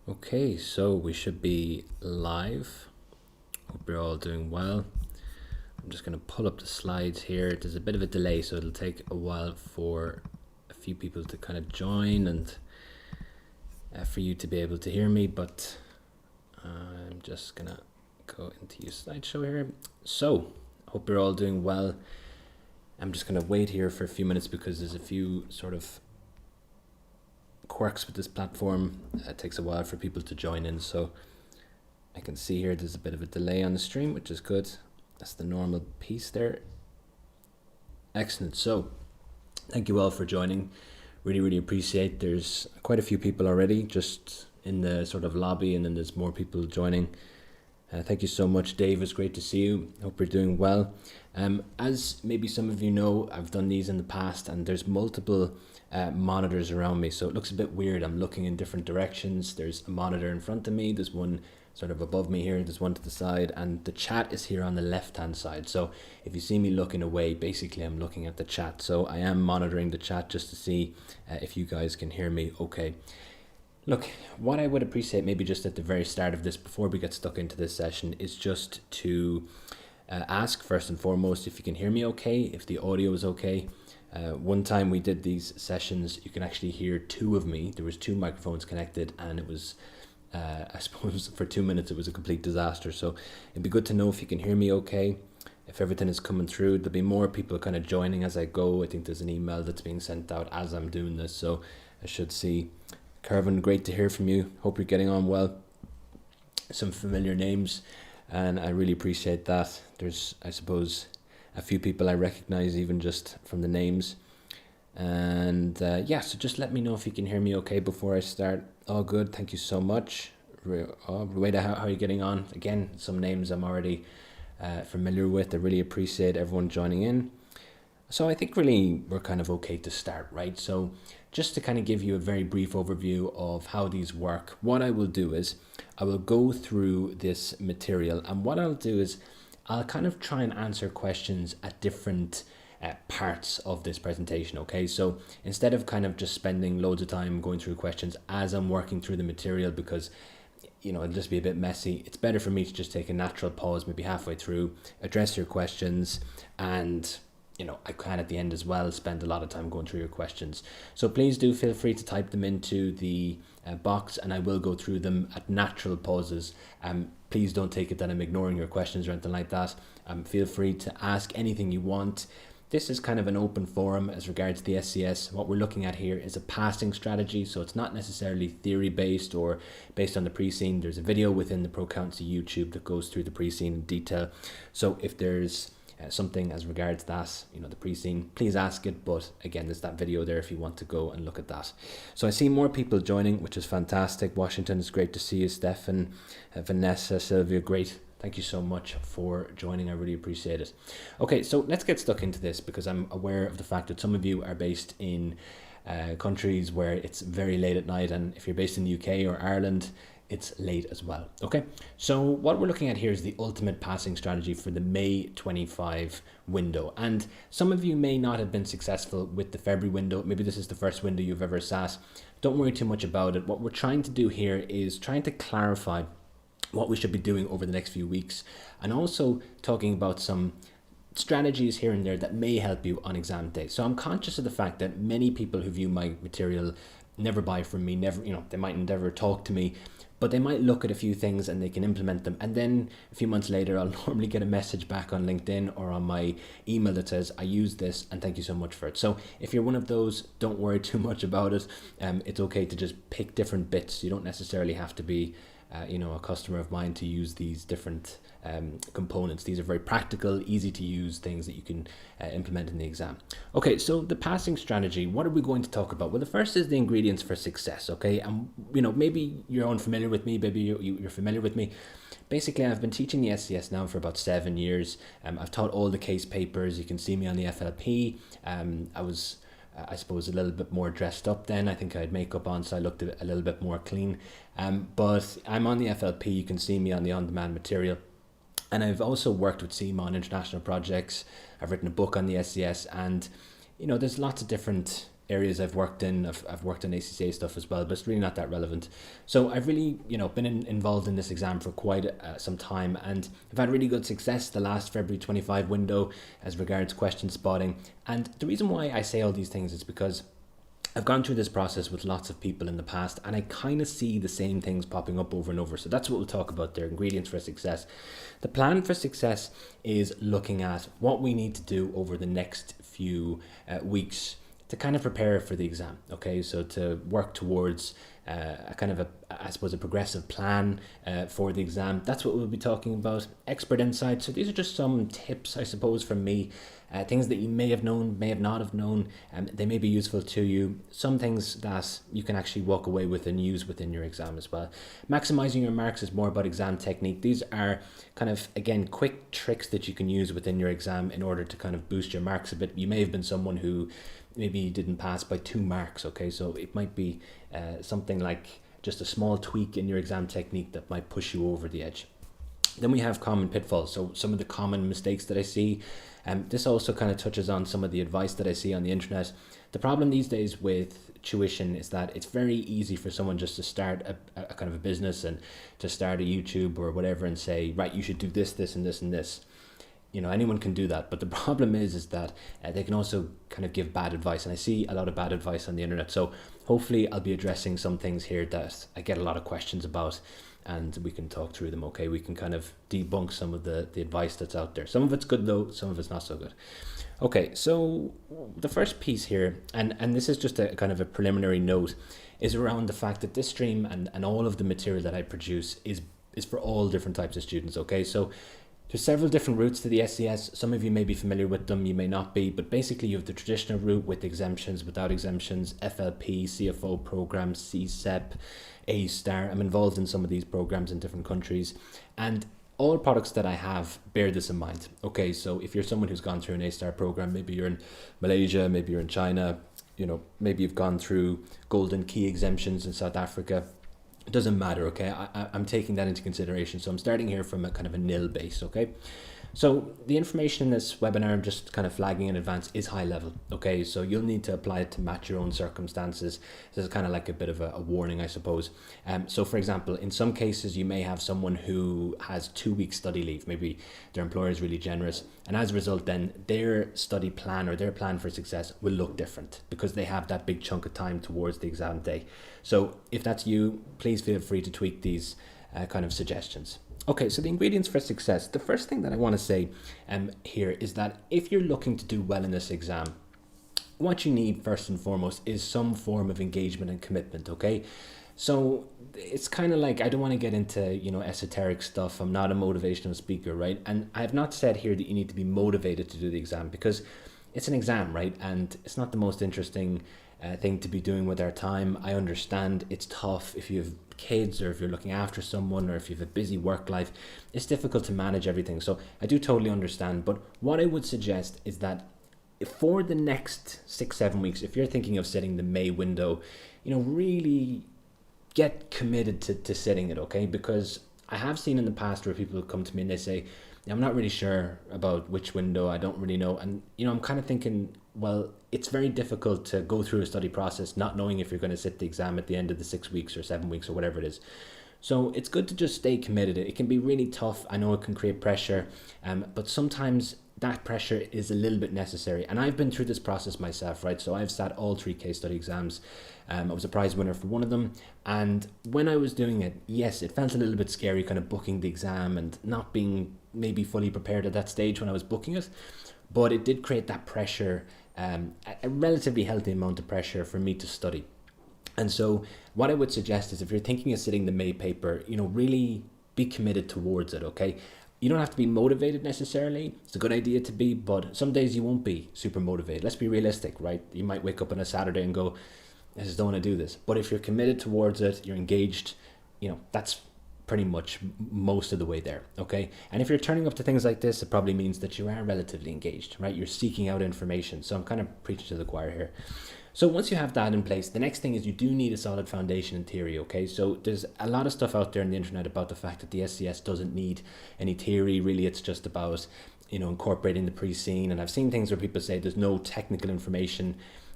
Okay, so we should be live. Hope you're all doing well. I'm just going to pull up the slides here. There's a bit of a delay, so it'll take a while for a few people to kind of join and for you to be able to hear me, but I'm just going to go into your slideshow here. So, hope you're all doing well. I'm just going to wait here for a few minutes because there's a few sort of quirks with this platform. It takes a while for people to join in, so I can see here there's a bit of a delay on the stream, which is good. That's the normal piece there. Excellent. So thank you all for joining. Really appreciate. There's quite a few people already just in the sort of lobby, and then there's more people joining. Thank you so much, Dave. It's great to see you. Hope you're doing well. As maybe some of you know, I've done these in the past, and there's multiple monitors around me, so it looks a bit weird. I'm looking in different directions. There's a monitor in front of me, there's one sort of above me here, there's one to the side, and the chat is here on the left hand side. So if you see me looking away, basically I'm looking at the chat. So I am monitoring the chat just to see if you guys can hear me okay. Look, what I would appreciate maybe just at the very start of this, before we get stuck into this session, is just to ask first and foremost if you can hear me okay, if the audio is okay. One time we did these sessions, you can actually hear two of me. There was two microphones connected, and it was, I suppose, for 2 minutes it was a complete disaster. So it'd be good to know if you can hear me okay, if everything is coming through. There'll be more people kind of joining as I go. I think there's an email that's being sent out as I'm doing this, so I should see. Kervin, great to hear from you. Hope you're getting on well. Some familiar names, and I really appreciate that. There's, I suppose, a few people I recognize even just from the names. And yeah, so just let me know if you can hear me okay before I start. All good, thank you so much. Rueda, how are you getting on? Again, some names I'm already familiar with. I really appreciate everyone joining in. So I think really we're kind of okay to start, right? So just to kind of give you a very brief overview of how these work, what I will do is I will go through this material, and what I'll do is I'll kind of try and answer questions at different parts of this presentation, okay? So instead of kind of just spending loads of time going through questions as I'm working through the material, because you know, it'll just be a bit messy, it's better for me to just take a natural pause, maybe halfway through, address your questions, and you know, I can at the end as well spend a lot of time going through your questions. So please do feel free to type them into the box, and I will go through them at natural pauses. Please don't take it that I'm ignoring your questions or anything like that. Feel free to ask anything you want. This is kind of an open forum as regards to the SCS. What we're looking at here is a passing strategy, so it's not necessarily theory based or based on the pre-scene. There's a video within the Pro Accountancy YouTube that goes through the pre-scene in detail. So if there's something as regards that, you know, the pre-scene, please ask it. But again, there's that video there if you want to go and look at that. So I see more people joining, which is fantastic. Washington, is great to see you. Stefan, Vanessa, Sylvia, great. Thank you so much for joining. I really appreciate it. Okay, so let's get stuck into this, because I'm aware of the fact that some of you are based in countries where it's very late at night, and if you're based in the UK or Ireland, it's late as well. Okay, so what we're looking at here is the ultimate passing strategy for the May-25 window, and some of you may not have been successful with the February window. Maybe this is the first window you've ever sat. Don't worry too much about it. What we're trying to do here is trying to clarify what we should be doing over the next few weeks, and also talking about some strategies here and there that may help you on exam day. So I'm conscious of the fact that many people who view my material never buy from me, never, you know, they might never talk to me, but they might look at a few things and they can implement them, and then a few months later I'll normally get a message back on LinkedIn or on my email that says, I use this and thank you so much for it. So if you're one of those, don't worry too much about it. It's okay to just pick different bits. You don't necessarily have to be you know, a customer of mine to use these different components. These are very practical, easy to use things that you can implement in the exam. Okay, so the passing strategy, what are we going to talk about? Well, the first is the ingredients for success, okay? And you know, maybe you're unfamiliar with me, maybe you're familiar with me. Basically, I've been teaching the SCS now for about 7 years. I've taught all the case papers. You can see me on the FLP. I was I suppose a little bit more dressed up then. I think I had makeup on, so I looked a little bit more clean. But I'm on the FLP. You can see me on the on-demand material. And I've also worked with CIMA on international projects. I've written a book on the SCS, and you know, there's lots of different areas I've worked in. I've worked in ACCA stuff as well, but it's really not that relevant. So I've really, been involved in this exam for quite some time, and I've had really good success the last February 25 window as regards question spotting. And the reason why I say all these things is because I've gone through this process with lots of people in the past, and I kind of see the same things popping up over and over. So that's what we'll talk about there, ingredients for success. The plan for success is looking at what we need to do over the next few weeks to kind of prepare for the exam. Okay, so to work towards a kind of a progressive plan for the exam. That's what we'll be talking about. Expert insight. So these are just some tips, I suppose, from me. Things that you may have known, may have not have known, and they may be useful to you. Some things that you can actually walk away with and use within your exam as well. Maximizing your marks is more about exam technique. These are kind of, again, quick tricks that you can use within your exam in order to kind of boost your marks a bit. You may have been someone who maybe didn't pass by 2 marks, okay? So it might be something like just a small tweak in your exam technique that might push you over the edge. Then we have common pitfalls. So some of the common mistakes that I see. This also kind of touches on some of the advice that I see on the internet. The problem these days with tuition is that it's very easy for someone just to start a kind of a business and to start a YouTube or whatever and say, right, you should do this, this, and this, and this. Anyone can do that, but the problem is that they can also kind of give bad advice, and I see a lot of bad advice on the internet. So hopefully I'll be addressing some things here that I get a lot of questions about, and we can talk through them. Okay, we can kind of debunk some of the advice that's out there. Some of it's good though, some of it's not so good. Okay, so the first piece here, and this is just a kind of a preliminary note, is around the fact that this stream and all of the material that I produce is for all different types of students. Okay, so there's several different routes to the SCS. Some of you may be familiar with them, you may not be, but basically you have the traditional route with exemptions, without exemptions, FLP, CFO programs, CSEP, A-STAR. I'm involved in some of these programs in different countries, and all products that I have bear this in mind. Okay, so if you're someone who's gone through an A-STAR program, maybe you're in Malaysia, maybe you're in China, maybe you've gone through golden key exemptions in South Africa, it doesn't matter, okay? I'm taking that into consideration. So I'm starting here from a kind of a nil base, okay? So the information in this webinar, I'm just kind of flagging in advance, is high level, okay? So you'll need to apply it to match your own circumstances. This is kind of like a bit of a warning, I suppose. So for example, in some cases, you may have someone who has 2 weeks study leave. Maybe their employer is really generous. And as a result, then their study plan or their plan for success will look different because they have that big chunk of time towards the exam day. So if that's you, please feel free to tweak these kind of suggestions. Okay, so the ingredients for success. The first thing that I want to say here is that if you're looking to do well in this exam, what you need first and foremost is some form of engagement and commitment, okay? So it's kind of like, I don't want to get into, esoteric stuff. I'm not a motivational speaker, right? And I have not said here that you need to be motivated to do the exam because it's an exam, right? And it's not the most interesting thing to be doing with our time. I understand it's tough if you have kids or if you're looking after someone or if you have a busy work life. It's difficult to manage everything. So I do totally understand. But what I would suggest is that for the next 6-7 weeks, if you're thinking of setting the May window, really get committed to setting it, okay? Because I have seen in the past where people come to me and they say, I'm not really sure about which window, I don't really know. And, I'm kind of thinking, well, it's very difficult to go through a study process not knowing if you're going to sit the exam at the end of the 6 weeks or 7 weeks or whatever it is. So it's good to just stay committed. It can be really tough. I know it can create pressure, but sometimes that pressure is a little bit necessary. And I've been through this process myself, right? So I've sat all 3 case study exams. I was a prize winner for one of them. And when I was doing it, yes, it felt a little bit scary kind of booking the exam and not being maybe fully prepared at that stage when I was booking it. But it did create that pressure, a relatively healthy amount of pressure for me to study. And so what I would suggest is if you're thinking of sitting the May paper, really be committed towards it, okay? You don't have to be motivated necessarily. It's a good idea to be, but some days you won't be super motivated. Let's be realistic, right? You might wake up on a Saturday and go, I just don't want to do this. But if you're committed towards it, you're engaged, that's pretty much most of the way there, okay? And if you're turning up to things like this, it probably means that you are relatively engaged, right? You're seeking out information. So I'm kind of preaching to the choir here. So once you have that in place, the next thing is you do need a solid foundation in theory, okay? So there's a lot of stuff out there on the internet about the fact that the SCS doesn't need any theory. Really, it's just about, incorporating the pre-scene. And I've seen things where people say there's no technical information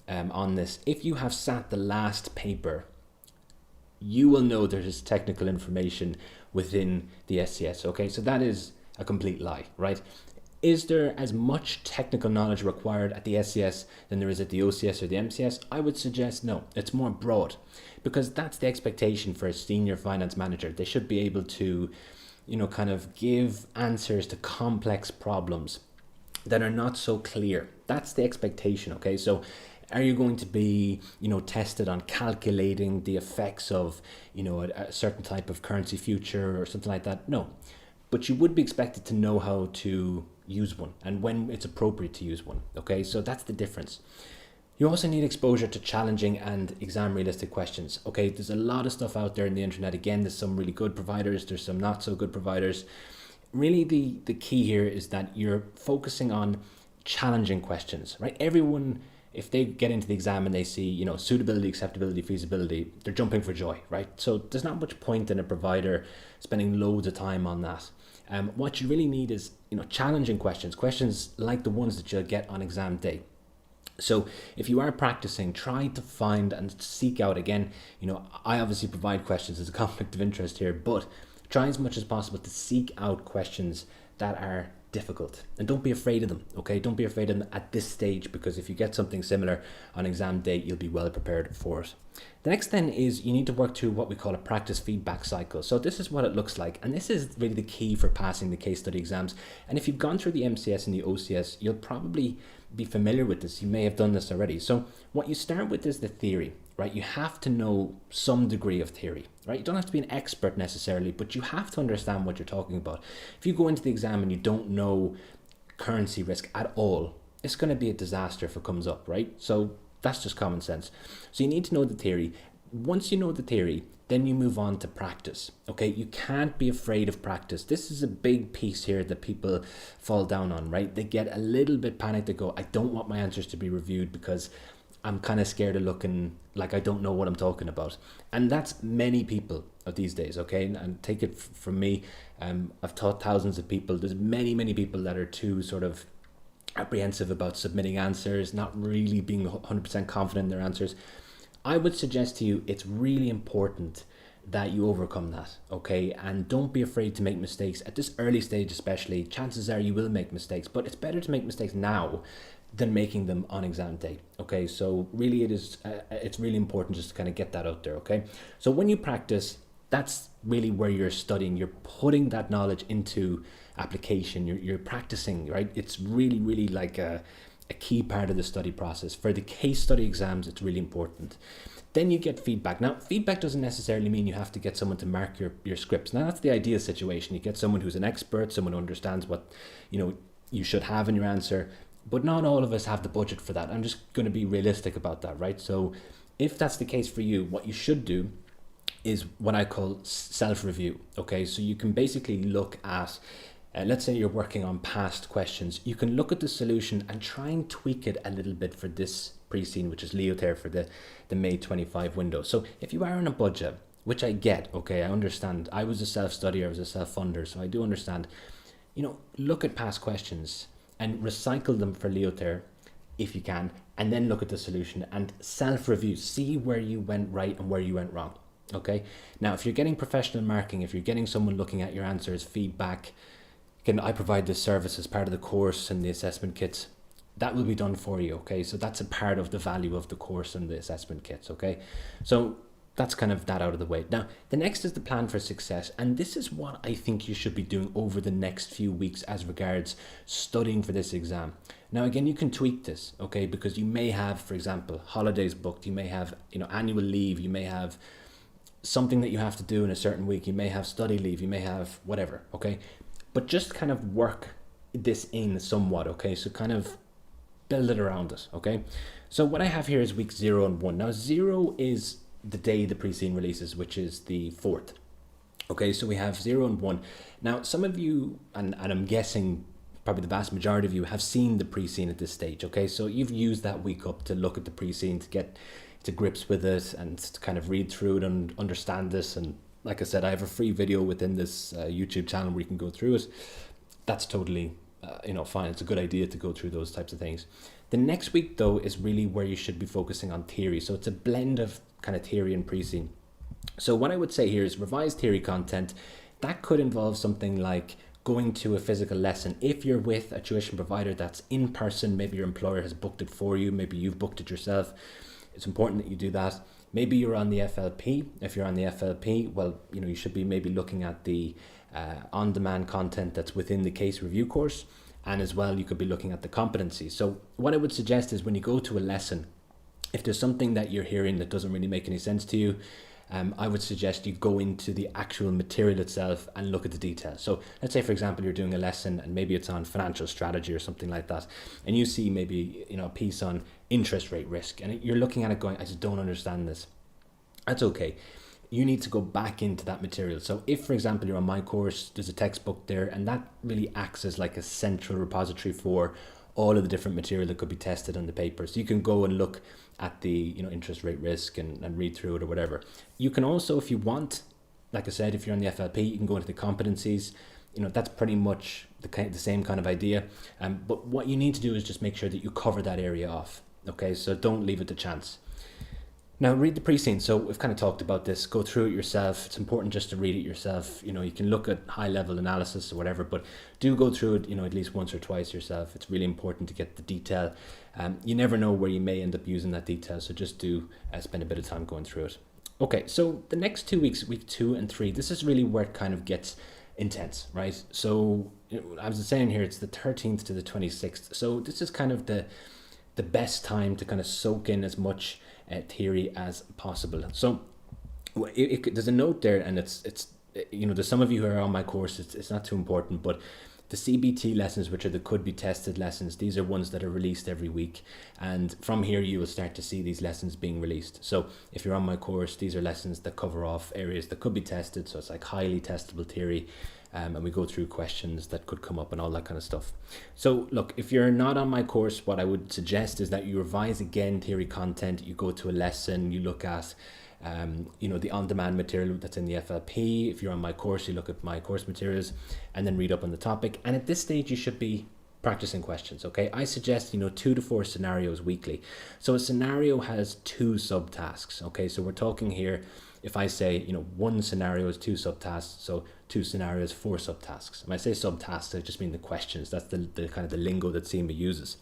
on this. If you have sat the last paper, you will know there is technical information within the SCS, okay? So that is a complete lie, right? Is there as much technical knowledge required at the SCS than there is at the OCS or the MCS? I would suggest no, it's more broad, because that's the expectation for a senior finance manager. They should be able to, kind of give answers to complex problems that are not so clear. That's the expectation, okay? So are you going to be, tested on calculating the effects of, a certain type of currency future or something like that? No. But you would be expected to know how to use one and when it's appropriate to use one, okay? So that's the difference. You also need exposure to challenging and exam realistic questions, okay? There's a lot of stuff out there in the internet. Again, there's some really good providers, there's some not so good providers. Really, the key here is that you're focusing on challenging questions, right? Everyone, if they get into the exam and they see, suitability, acceptability, feasibility, they're jumping for joy, right? So there's not much point in a provider spending loads of time on that. What you really need is, challenging questions like the ones that you'll get on exam day. So if you are practicing, try to find and seek out, again, I obviously provide questions as a conflict of interest here, but try as much as possible to seek out questions that are difficult, and don't be afraid of them, okay? Don't be afraid of them at this stage, because if you get something similar on exam day, you'll be well prepared for it. The next then is you need to work through what we call a practice feedback cycle. So this is what it looks like, and this is really the key for passing the case study exams. And if you've gone through the MCS and the OCS, you'll probably be familiar with this. You may have done this already. So what you start with is the theory, right? You have to know some degree of theory, right? You don't have to be an expert necessarily, but you have to understand what you're talking about. If you go into the exam and you don't know currency risk at all, it's going to be a disaster if it comes up, right? So that's just common sense. So you need to know the theory. Once you know the theory, then you move on to practice, okay? You can't be afraid of practice. This is a big piece here that people fall down on, right? They get a little bit panicked. They go, I don't want my answers to be reviewed because I'm kind of scared of looking like I don't know what I'm talking about. And that's many people of these days, okay? And take it from me, I've taught thousands of people. There's many people that are too sort of apprehensive about submitting answers, not really being 100% confident in their answers. I would suggest to you, it's really important that you overcome that, okay? And don't be afraid to make mistakes. At this early stage especially, chances are you will make mistakes, but it's better to make mistakes now than making them on exam day, okay? So really it's really important just to kind of get that out there, okay? So when you practice, that's really where you're studying. You're putting that knowledge into application. You're practicing, right? It's really like a key part of the study process. For the case study exams, it's really important. Then you get feedback. Now, feedback doesn't necessarily mean you have to get someone to mark your scripts. Now, that's the ideal situation. You get someone who's an expert, someone who understands what you should have in your answer. But not all of us have the budget for that. I'm just going to be realistic about that, right? So if that's the case for you, what you should do is what I call self-review, okay? So you can basically look at, let's say you're working on past questions. You can look at the solution and try and tweak it a little bit for this pre-scene, which is Leotair for the May-25 window. So if you are on a budget, which I get, okay, I understand. I was a self-studier, I was a self-funder, so I do understand. Look at past questions and recycle them for Leotair if you can, and then look at the solution and self-review. See where you went right and where you went wrong. Okay. Now, if you're getting professional marking, if you're getting someone looking at your answers, feedback, I provide this service as part of the course and the assessment kits. That will be done for you. Okay. So that's a part of the value of the course and the assessment kits. Okay. So that's kind of that out of the way. Now, the next is the plan for success. And this is what I think you should be doing over the next few weeks as regards studying for this exam. Now, again, you can tweak this, okay? Because you may have, for example, holidays booked. You may have, annual leave. You may have something that you have to do in a certain week. You may have study leave. You may have whatever, okay? But just kind of work this in somewhat, okay? So kind of build it around it, okay? So what I have here is week 0 and 1. Now, 0 is the day the pre-scene releases, which is the 4th. Okay, so we have 0 and 1. Now, some of you, and I'm guessing probably the vast majority of you, have seen the pre-scene at this stage. Okay, so you've used that week up to look at the pre-scene, to get to grips with it and to kind of read through it and understand this. And like I said, I have a free video within this YouTube channel where you can go through it. That's totally fine, it's a good idea to go through those types of things. The next week though is really where you should be focusing on theory. So it's a blend of kind of theory and pre-scene. So what I would say here is revise theory content. That could involve something like going to a physical lesson. If you're with a tuition provider that's in person, maybe your employer has booked it for you, maybe you've booked it yourself, it's important that you do that. Maybe you're on the FLP. If you're on the FLP, well, you should be maybe looking at the on-demand content that's within the case review course, and as well you could be looking at the competencies. So what I would suggest is when you go to a lesson, if there's something that you're hearing that doesn't really make any sense to you, I would suggest you go into the actual material itself and look at the details. So let's say, for example, you're doing a lesson and maybe it's on financial strategy or something like that, and you see maybe a piece on interest rate risk, and you're looking at it going, I just don't understand this. That's okay. You need to go back into that material. So if, for example, you're on my course, there's a textbook there, and that really acts as like a central repository for all of the different material that could be tested on the paper. So you can go and look at the interest rate risk and read through it or whatever. You can also, if you want, like I said, if you're on the FLP, you can go into the competencies. That's pretty much the same kind of idea. But what you need to do is just make sure that you cover that area off. Okay, so don't leave it to chance. Now read the pre-scene. So we've kind of talked about this. Go through it yourself. It's important just to read it yourself. You can look at high level analysis or whatever, but do go through it, at least once or twice yourself. It's really important to get the detail. You never know where you may end up using that detail, so just do spend a bit of time going through it. Okay, so the next 2 weeks, week 2 and 3, this is really where it kind of gets intense, right? So I was saying here, it's the 13th to the 26th. So this is kind of the best time to kind of soak in as much theory as possible. So there's a note there, and it's there's some of you who are on my course, it's not too important, but the CBT lessons, which are the could be tested lessons, these are ones that are released every week, and from here you will start to see these lessons being released. So if you're on my course, these are lessons that cover off areas that could be tested, so it's like highly testable theory, and we go through questions that could come up and all that kind of stuff. So look, if you're not on my course, what I would suggest is that you revise again theory content. You go to a lesson, you look at the on-demand material that's in the FLP. If you're on my course, you look at my course materials and then read up on the topic. And at this stage, you should be practicing questions. Okay, I suggest 2 to 4 scenarios weekly. So a scenario has 2 subtasks. Okay, so we're talking here, if I say 1 scenario is 2 subtasks, so 2 scenarios, 4 subtasks. When I say subtasks, I just mean the questions. That's the kind of the lingo that CIMA uses.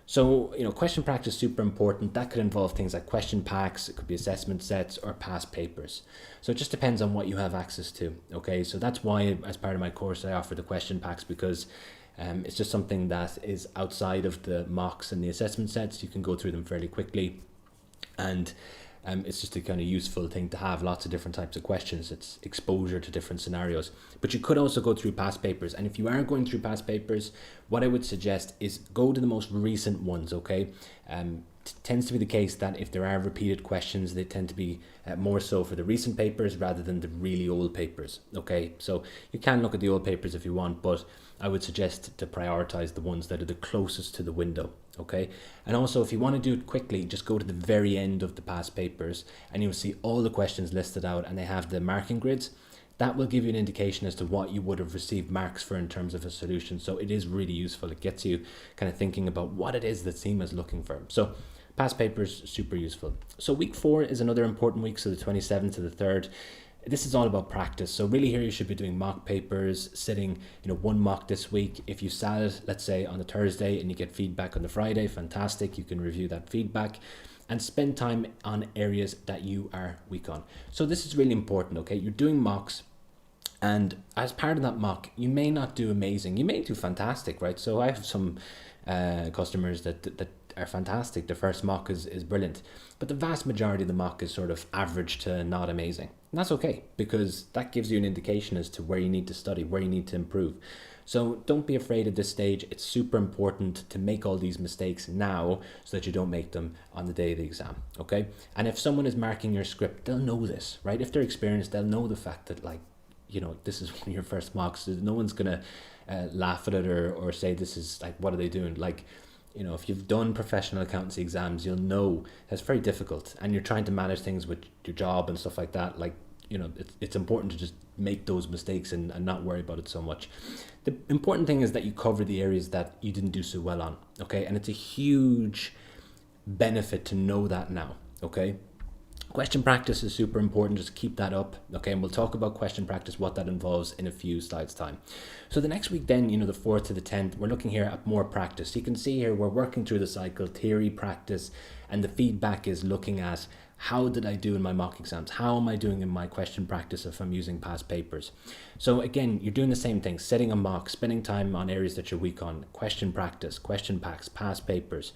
So, question practice is super important. That could involve things like question packs, it could be assessment sets or past papers. So it just depends on what you have access to. Okay, so that's why as part of my course I offer the question packs, because it's just something that is outside of the mocks and the assessment sets. You can go through them fairly quickly, and it's just a kind of useful thing to have lots of different types of questions. It's exposure to different scenarios. But you could also go through past papers. And if you are going through past papers, what I would suggest is go to the most recent ones, okay? It tends to be the case that if there are repeated questions, they tend to be more so for the recent papers rather than the really old papers, okay? So you can look at the old papers if you want, but I would suggest to prioritize the ones that are the closest to the window, okay? And also, if you want to do it quickly, just go to the very end of the past papers and you'll see all the questions listed out, and they have the marking grids. That will give you an indication as to what you would have received marks for in terms of a solution. So it is really useful. It gets you kind of thinking about what it is that CIMA is looking for. So past papers, super useful. So week 4 is another important week, so the 27th to the 3rd. This is all about practice. So really here you should be doing mock papers, sitting 1 mock this week. If you sat it, let's say on the Thursday, and you get feedback on the Friday, fantastic. You can review that feedback and spend time on areas that you are weak on. So this is really important, okay? You're doing mocks, and as part of that mock, you may not do amazing. You may do fantastic, right? So I have some customers that are fantastic. The first mock is brilliant, but the vast majority of the mock is sort of average to not amazing. And that's okay, because that gives you an indication as to where you need to study, where you need to improve. So don't be afraid at this stage. It's super important to make all these mistakes now so that you don't make them on the day of the exam, okay? And if someone is marking your script, they'll know this, right? If they're experienced, they'll know the fact that, like, this is one of your first mocks. No one's gonna laugh at it or say this is like, what are they doing? Like, if you've done professional accountancy exams, you'll know it's very difficult, and you're trying to manage things with your job and stuff like that. Like, it's important to just make those mistakes and not worry about it so much. The important thing is that you cover the areas that you didn't do so well on, okay? And it's a huge benefit to know that now, okay? Question practice is super important. Just keep that up, okay? And we'll talk about question practice, what that involves, in a few slides time. So the next week then, the 4th to the 10th, we're looking here at more practice. You can see here we're working through the cycle, theory, practice, and the feedback is looking at how did I do in my mock exams? How am I doing in my question practice if I'm using past papers? So again, you're doing the same thing, setting a mock, spending time on areas that you're weak on, question practice, question packs, past papers.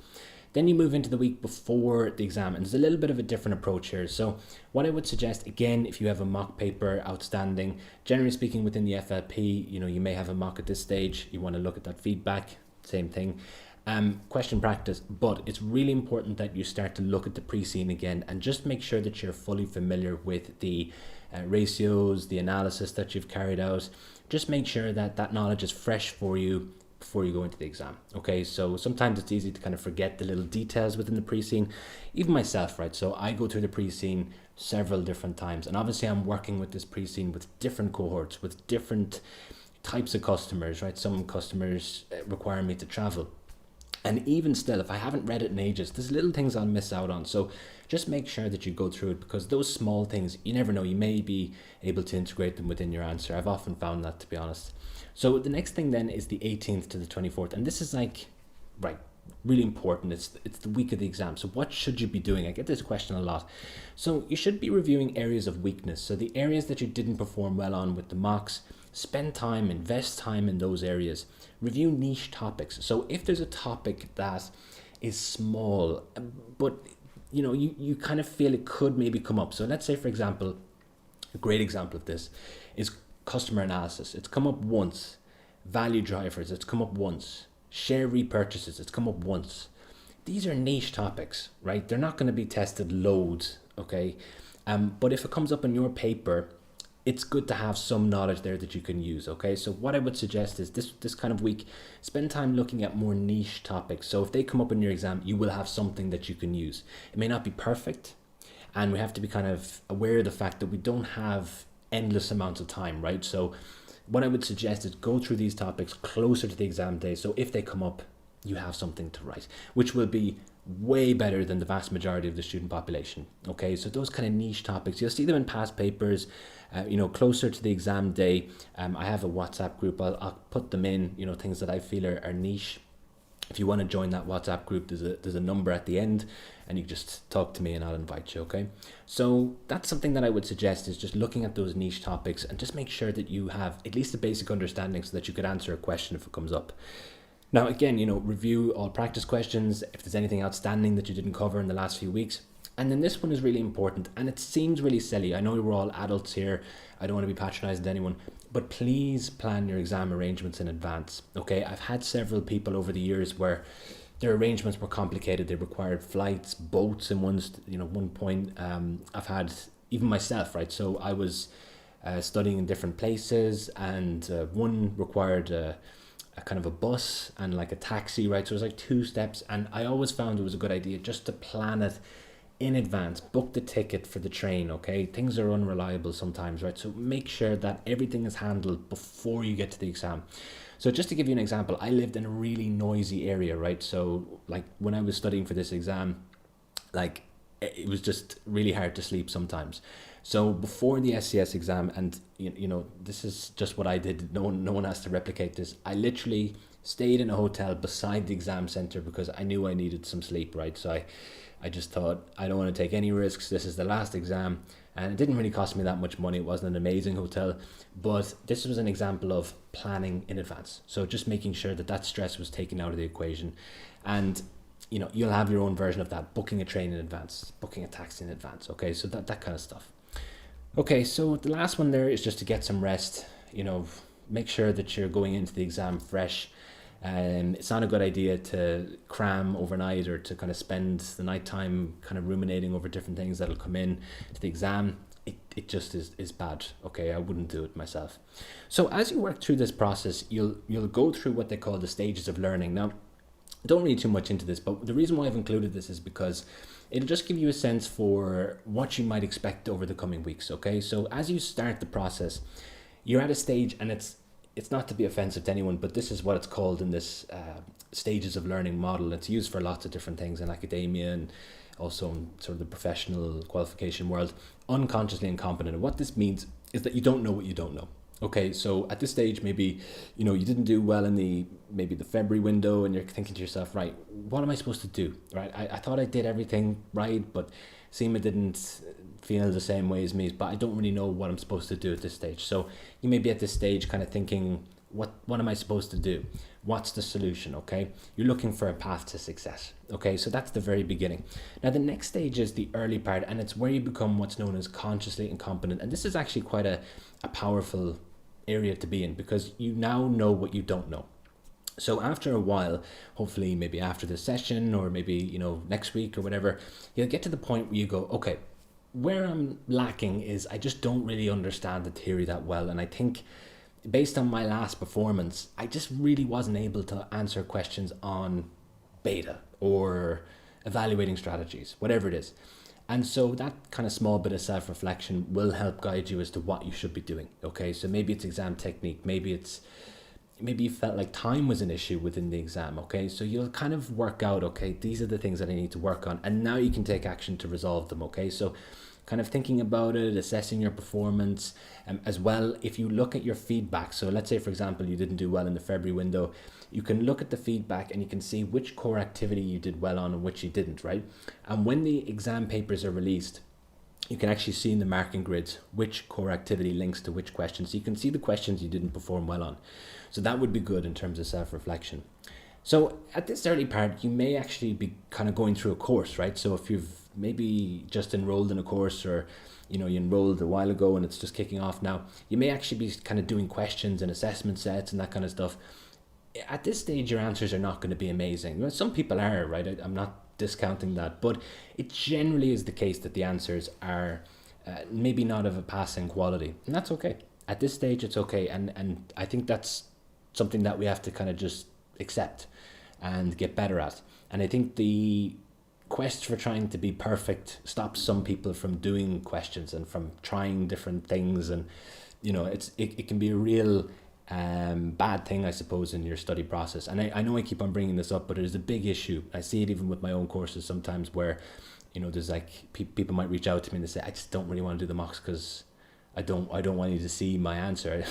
Then you move into the week before the exam, and there's a little bit of a different approach here. So what I would suggest, again, if you have a mock paper outstanding, generally speaking within the FLP, you may have a mock at this stage, you want to look at that feedback, same thing. Question practice, but it's really important that you start to look at the pre-scene again and just make sure that you're fully familiar with the ratios, the analysis that you've carried out. Just make sure that that knowledge is fresh for you before you go into the exam. Okay, so sometimes it's easy to kind of forget the little details within the pre-scene, even myself, right? So I go through the pre-scene several different times, and obviously I'm working with this pre-scene with different cohorts, with different types of customers, right? Some customers require me to travel. And even still, if I haven't read it in ages, there's little things I'll miss out on. So just make sure that you go through it, because those small things, you never know, you may be able to integrate them within your answer. I've often found that, to be honest. So the next thing then is the 18th to the 24th. And this is really important. It's the week of the exam. So what should you be doing? I get this question a lot. So you should be reviewing areas of weakness. So the areas that you didn't perform well on with the mocks, spend time, invest time in those areas. Review niche topics. So if there's a topic that is small, but you kind of feel it could maybe come up. So let's say, for example, a great example of this is customer analysis. It's come up once. Value drivers, it's come up once. Share repurchases, it's come up once. These are niche topics, right? They're not going to be tested loads, okay? But if it comes up in your paper, it's good to have some knowledge there that you can use, okay? So what I would suggest is this kind of week, spend time looking at more niche topics. So if they come up in your exam, you will have something that you can use. It may not be perfect, and we have to be kind of aware of the fact that we don't have endless amounts of time, right? So what I would suggest is go through these topics closer to the exam day. So if they come up, you have something to write, which will be way better than the vast majority of the student population. Okay, so those kind of niche topics, you'll see them in past papers, closer to the exam day. I have a WhatsApp group. I'll put them in, things that I feel are niche. If you want to join that WhatsApp group, there's a number at the end, and you just talk to me and I'll invite you, okay? So that's something that I would suggest, is just looking at those niche topics and just make sure that you have at least a basic understanding so that you could answer a question if it comes up. Now, again, review all practice questions if there's anything outstanding that you didn't cover in the last few weeks. And then this one is really important, and it seems really silly. I know we're all adults here. I don't want to be patronizing to anyone, but please plan your exam arrangements in advance, okay? I've had several people over the years where their arrangements were complicated. They required flights, boats in one point. I've had even myself, right? So I was studying in different places, and one required a kind of a bus and like a taxi, right? So it was like 2 steps, and I always found it was a good idea just to plan it in advance. Book the ticket for the train, okay? Things are unreliable sometimes, right? So make sure that everything is handled before you get to the exam. So just to give you an example, I lived in a really noisy area, right? So like when I was studying for this exam, like it was just really hard to sleep sometimes. So before the SCS exam, and this is just what I did, no one has to replicate this, I literally stayed in a hotel beside the exam center because I knew I needed some sleep, right? So I just thought, I don't want to take any risks. This is the last exam, and it didn't really cost me that much money. It wasn't an amazing hotel, but this was an example of planning in advance. So just making sure that stress was taken out of the equation. And you'll have your own version of that, booking a train in advance, booking a taxi in advance, okay? So that kind of stuff. Okay, so the last one there is just to get some rest. Make sure that you're going into the exam fresh. It's not a good idea to cram overnight or to kind of spend the night time kind of ruminating over different things that'll come in to the exam. It just is bad, okay? I wouldn't do it myself. So as you work through this process, you'll go through what they call the stages of learning. Now, Don't read too much into this, but the reason why I've included this is because it'll just give you a sense for what you might expect over the coming weeks, okay? So as you start the process, you're at a stage, and it's not to be offensive to anyone, but this is what it's called in this stages of learning model. It's used for lots of different things in academia and also in sort of the professional qualification world, unconsciously incompetent. And what this means is that you don't know what you don't know. Okay, so at this stage, maybe, you know, you didn't do well in maybe the February window, and you're thinking to yourself, right, what am I supposed to do, right? I thought I did everything right, but CIMA didn't feel the same way as me, but I don't really know what I'm supposed to do at this stage. So you may be at this stage kind of thinking, what am I supposed to do? What's the solution, okay? You're looking for a path to success, okay? So that's the very beginning. Now, the next stage is the early part, and it's where you become what's known as consciously incompetent. And this is actually quite a powerful area to be in, because you now know what you don't know. So after a while, hopefully maybe after this session, or maybe, you know, next week or whatever, you'll get to the point where you go, okay, where I'm lacking is I just don't really understand the theory that well. And I think based on my last performance, I just really wasn't able to answer questions on beta or evaluating strategies, whatever it is. And so that kind of small bit of self-reflection will help guide you as to what you should be doing. Okay, so maybe it's exam technique, maybe you felt like time was an issue within the exam. Okay, so you'll kind of work out, okay, these are the things that I need to work on, and now you can take action to resolve them. Okay, so kind of thinking about it, assessing your performance, as well. If you look at your feedback, so let's say for example you didn't do well in the February window, you can look at the feedback and you can see which core activity you did well on and which you didn't, right? And when the exam papers are released, you can actually see in the marking grids which core activity links to which questions. So you can see the questions you didn't perform well on. So that would be good in terms of self-reflection. So at this early part, you may actually be kind of going through a course, right? So if you've maybe just enrolled in a course, or you enrolled a while ago and it's just kicking off now, you may actually be kind of doing questions and assessment sets and that kind of stuff. At this stage, your answers are not going to be amazing. Some people are, right? I'm not discounting that, but it generally is the case that the answers are maybe not of a passing quality, and that's okay. At this stage, it's okay, and I think that's something that we have to kind of just accept and get better at. And I think the quest for trying to be perfect stops some people from doing questions and from trying different things, and it can be a real bad thing, I suppose, in your study process. And I know I keep on bringing this up, but it is a big issue. I see it even with my own courses sometimes, where there's like people might reach out to me and they say, I just don't really want to do the mocks because I don't want you to see my answer.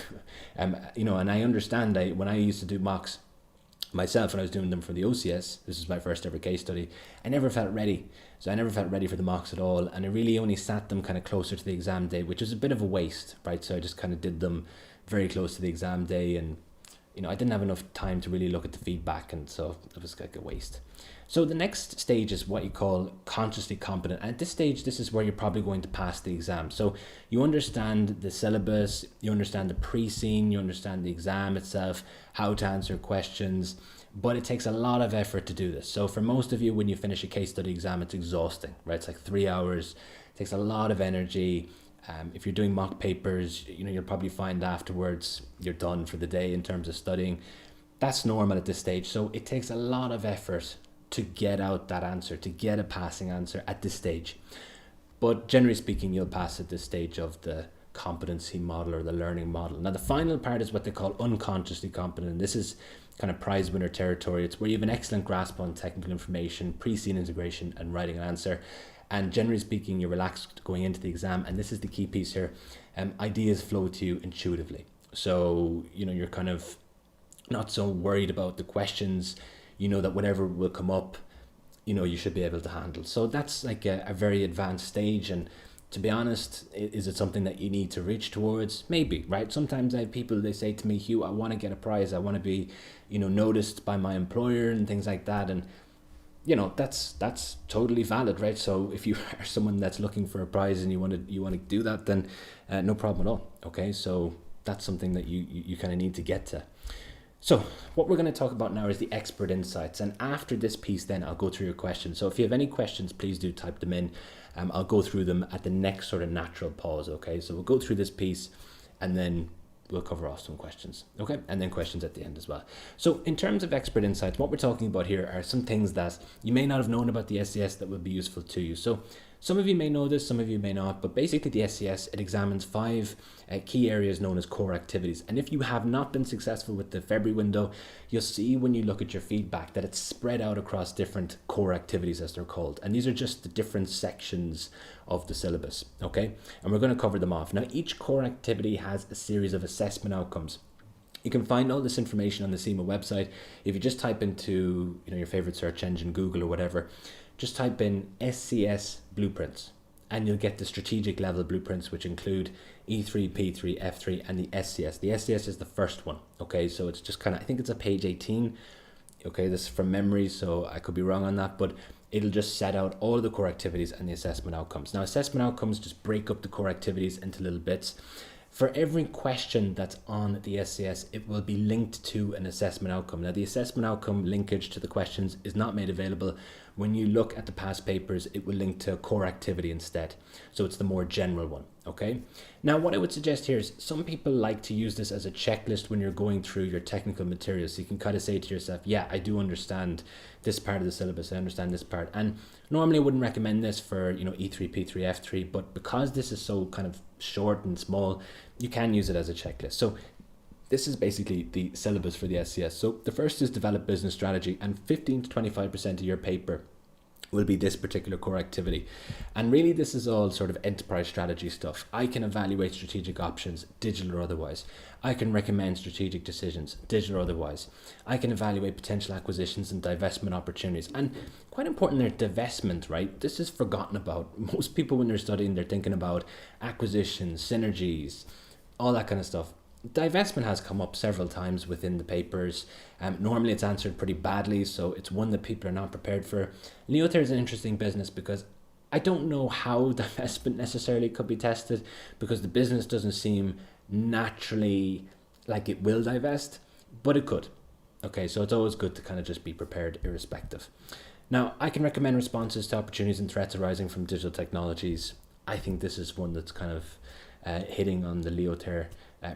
And I understand. When I used to do mocks myself, when I was doing them for the OCS, this is my first ever case study, I never felt ready. So I never felt ready for the mocks at all, and I really only sat them kind of closer to the exam day, which was a bit of a waste, right? So I just kind of did them very close to the exam day, and I didn't have enough time to really look at the feedback, and so it was like a waste. So the next stage is what you call consciously competent. And at this stage, this is where you're probably going to pass the exam. So you understand the syllabus, you understand the pre-scene, you understand the exam itself, how to answer questions, but it takes a lot of effort to do this. So for most of you, when you finish a case study exam, it's exhausting, right? It's like 3 hours, it takes a lot of energy. If you're doing mock papers, you'll probably find afterwards you're done for the day in terms of studying. That's normal at this stage. So it takes a lot of effort to get out that answer, to get a passing answer at this stage. But generally speaking, you'll pass at this stage of the competency model or the learning model. Now, the final part is what they call unconsciously competent. And this is kind of prize winner territory. It's where you have an excellent grasp on technical information, pre-scene integration, and writing an answer. And generally speaking, you're relaxed going into the exam. And this is the key piece here. Ideas flow to you intuitively. So, you're kind of not so worried about the questions, that whatever will come up, you should be able to handle. So that's like a very advanced stage. And to be honest, is it something that you need to reach towards? Maybe, right? Sometimes I have people, they say to me, Hugh, I want to get a prize. I want to be, noticed by my employer and things like that. And, that's totally valid, right? So if you are someone that's looking for a prize and you want to do that, then no problem at all. Okay. So that's something that you kind of need to get to. So what we're going to talk about now is the expert insights. And after this piece, then I'll go through your questions. So if you have any questions, please do type them in. I'll go through them at the next sort of natural pause. Okay. So we'll go through this piece and then we'll cover off some questions, okay? And then questions at the end as well. So in terms of expert insights, what we're talking about here are some things that you may not have known about the SCS that will be useful to you. So some of you may know this, some of you may not, but basically the SCS, it examines 5 key areas known as core activities. And if you have not been successful with the February window, you'll see when you look at your feedback that it's spread out across different core activities, as they're called. And these are just the different sections of the syllabus, okay? And we're going to cover them off. Now, each core activity has a series of assessment outcomes. You can find all this information on the CIMA website. If you just type into your favorite search engine, Google or whatever, just type in SCS blueprints and you'll get the strategic level blueprints, which include E3, P3, F3 and the SCS. The SCS is the first one, okay? So it's just kind of, I think it's a page 18, okay? This is from memory, so I could be wrong on that, but it'll just set out all of the core activities and the assessment outcomes. Now, assessment outcomes just break up the core activities into little bits. For every question that's on the SCS, it will be linked to an assessment outcome. Now, the assessment outcome linkage to the questions is not made available. When you look at the past papers, it will link to a core activity instead. So it's the more general one, okay? Now, what I would suggest here is some people like to use this as a checklist when you're going through your technical materials. So you can kind of say to yourself, yeah, I do understand this part of the syllabus, I understand this part. And normally I wouldn't recommend this for, E3, P3, F3, but because this is so kind of short and small, you can use it as a checklist. So this is basically the syllabus for the SCS. So the first is develop business strategy, and 15 to 25% of your paper will be this particular core activity. And really this is all sort of enterprise strategy stuff. I can evaluate strategic options, digital or otherwise. I can recommend strategic decisions, digital or otherwise. I can evaluate potential acquisitions and divestment opportunities. And quite important there, divestment, right? This is forgotten about. Most people when they're studying, they're thinking about acquisitions, synergies, all that kind of stuff. Divestment has come up several times within the papers. Normally it's answered pretty badly, so it's one that people are not prepared for. Leothair is an interesting business because I don't know how divestment necessarily could be tested, because the business doesn't seem naturally like it will divest, but it could. Okay, so it's always good to kind of just be prepared irrespective. Now, I can recommend responses to opportunities and threats arising from digital technologies. I think this is one that's kind of hitting on the Leothair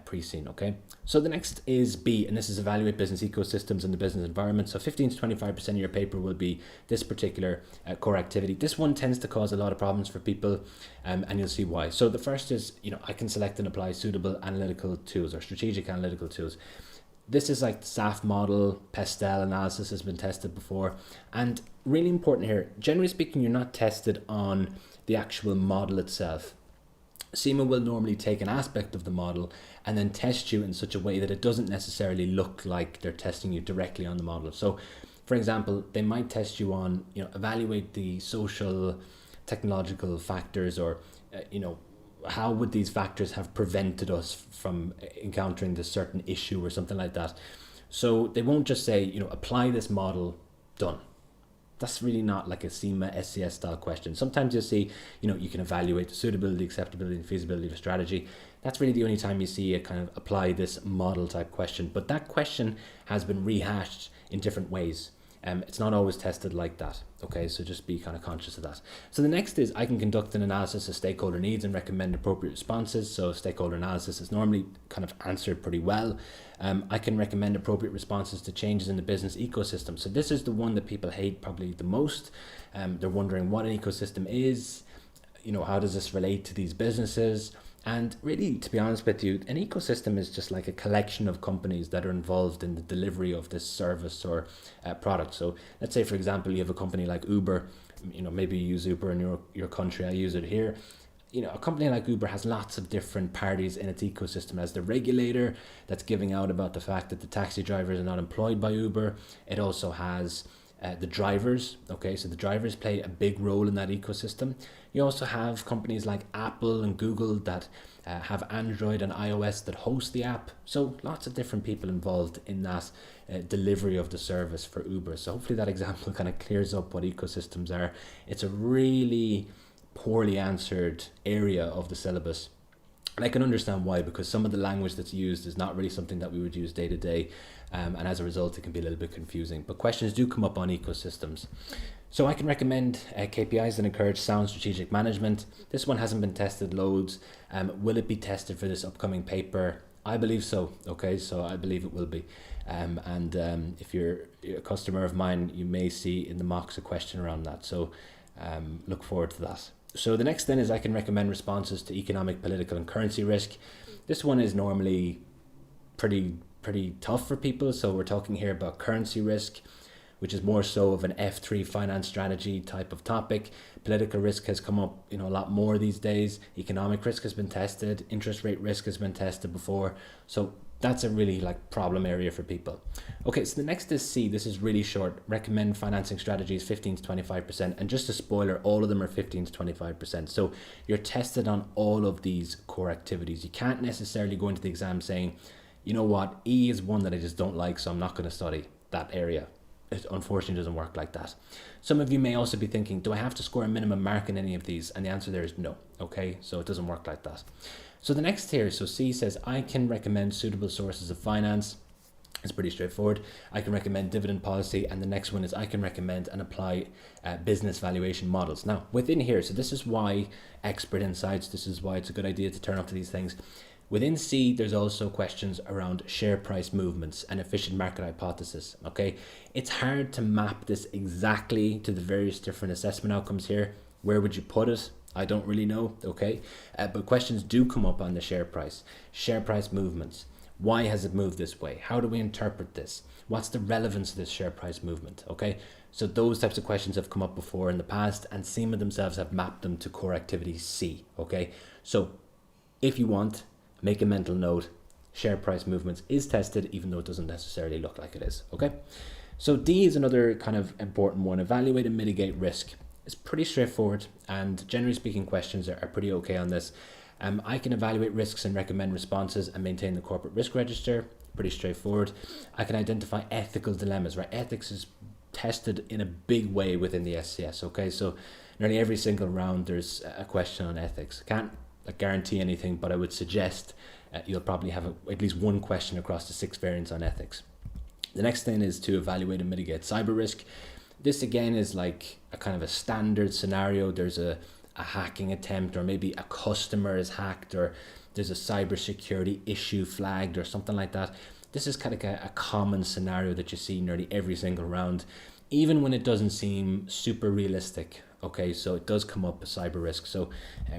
pre-scene, okay? So the next is B, and this is evaluate business ecosystems and the business environment. So 15 to 25% of your paper will be this particular core activity. This one tends to cause a lot of problems for people, and you'll see why. So the first is, I can select and apply suitable analytical tools or strategic analytical tools. This is like the SAF model, Pestel analysis has been tested before. And really important here, generally speaking, you're not tested on the actual model itself. CIMA will normally take an aspect of the model and then test you in such a way that it doesn't necessarily look like they're testing you directly on the model. So, for example, they might test you on, evaluate the social, technological factors, or, how would these factors have prevented us from encountering this certain issue or something like that. So they won't just say, apply this model, done. That's really not like a CIMA SCS style question. Sometimes you'll see, you can evaluate the suitability, acceptability, and feasibility of a strategy. That's really the only time you see a kind of apply this model type question. But that question has been rehashed in different ways. It's not always tested like that. Okay, so just be kind of conscious of that. So the next is I can conduct an analysis of stakeholder needs and recommend appropriate responses. So stakeholder analysis is normally kind of answered pretty well. I can recommend appropriate responses to changes in the business ecosystem. So this is the one that people hate probably the most. They're wondering what an ecosystem is, how does this relate to these businesses? And really, to be honest with you, an ecosystem is just like a collection of companies that are involved in the delivery of this service or product. So let's say, for example, you have a company like Uber, maybe you use Uber in your country, I use it here. A company like Uber has lots of different parties in its ecosystem. It has the regulator that's giving out about the fact that the taxi drivers are not employed by Uber. It also has the drivers, okay, so the drivers play a big role in that ecosystem. You also have companies like Apple and Google that have Android and iOS that host the app. So lots of different people involved in that delivery of the service for Uber. So hopefully that example kind of clears up what ecosystems are. It's a really poorly answered area of the syllabus. And I can understand why, because some of the language that's used is not really something that we would use day to day. And as a result, it can be a little bit confusing. But questions do come up on ecosystems. So I can recommend KPIs that encourage sound strategic management. This one hasn't been tested loads. Will it be tested for this upcoming paper? I believe so. Okay, so I believe it will be. If you're a customer of mine, you may see in the mocks a question around that. So look forward to that. So the next then is I can recommend responses to economic, political and currency risk. This one is normally pretty tough for people. So we're talking here about currency risk, which is more so of an F3 finance strategy type of topic. Political risk has come up, a lot more these days. Economic risk has been tested. Interest rate risk has been tested before. So that's a really problem area for people. Okay, so the next is C. This is really short. Recommend financing strategies 15 to 25%. And just a spoiler, all of them are 15 to 25%. So you're tested on all of these core activities. You can't necessarily go into the exam saying, you know what, E is one that I just don't like, so I'm not going to study that area. It unfortunately doesn't work like that. Some of you may also be thinking, do I have to score a minimum mark in any of these? And the answer there is no. Okay, so it doesn't work like that. So the next here, so C says, I can recommend suitable sources of finance. It's pretty straightforward. I can recommend dividend policy. And the next one is I can recommend and apply business valuation models. Now within here, so this is why expert insights, this is why it's a good idea to turn up to these things. Within C, there's also questions around share price movements and efficient market hypothesis. Okay, it's hard to map this exactly to the various different assessment outcomes here. Where would you put it? I don't really know. Okay, but questions do come up on the share price movements. Why has it moved this way? How do we interpret this? What's the relevance of this share price movement? Okay, so those types of questions have come up before in the past, and CIMA themselves have mapped them to core activity C. Okay, so if you want, make a mental note, share price movements is tested, even though it doesn't necessarily look like it is, okay? So D is another kind of important one, evaluate and mitigate risk. It's pretty straightforward, and generally speaking, questions are pretty okay on this. I can evaluate risks and recommend responses and maintain the corporate risk register, pretty straightforward. I can identify ethical dilemmas, right? Ethics is tested in a big way within the SCS, okay? So nearly every single round, there's a question on ethics. Can't guarantee anything, but I would suggest you'll probably have at least one question across the 6 variants on ethics. The next thing is to evaluate and mitigate cyber risk. This again is like a kind of a standard scenario. There's a hacking attempt, or maybe a customer is hacked, or there's a cybersecurity issue flagged or something like that. This is kind of a common scenario that you see nearly every single round, even when it doesn't seem super realistic. Okay, so it does come up as cyber risk, so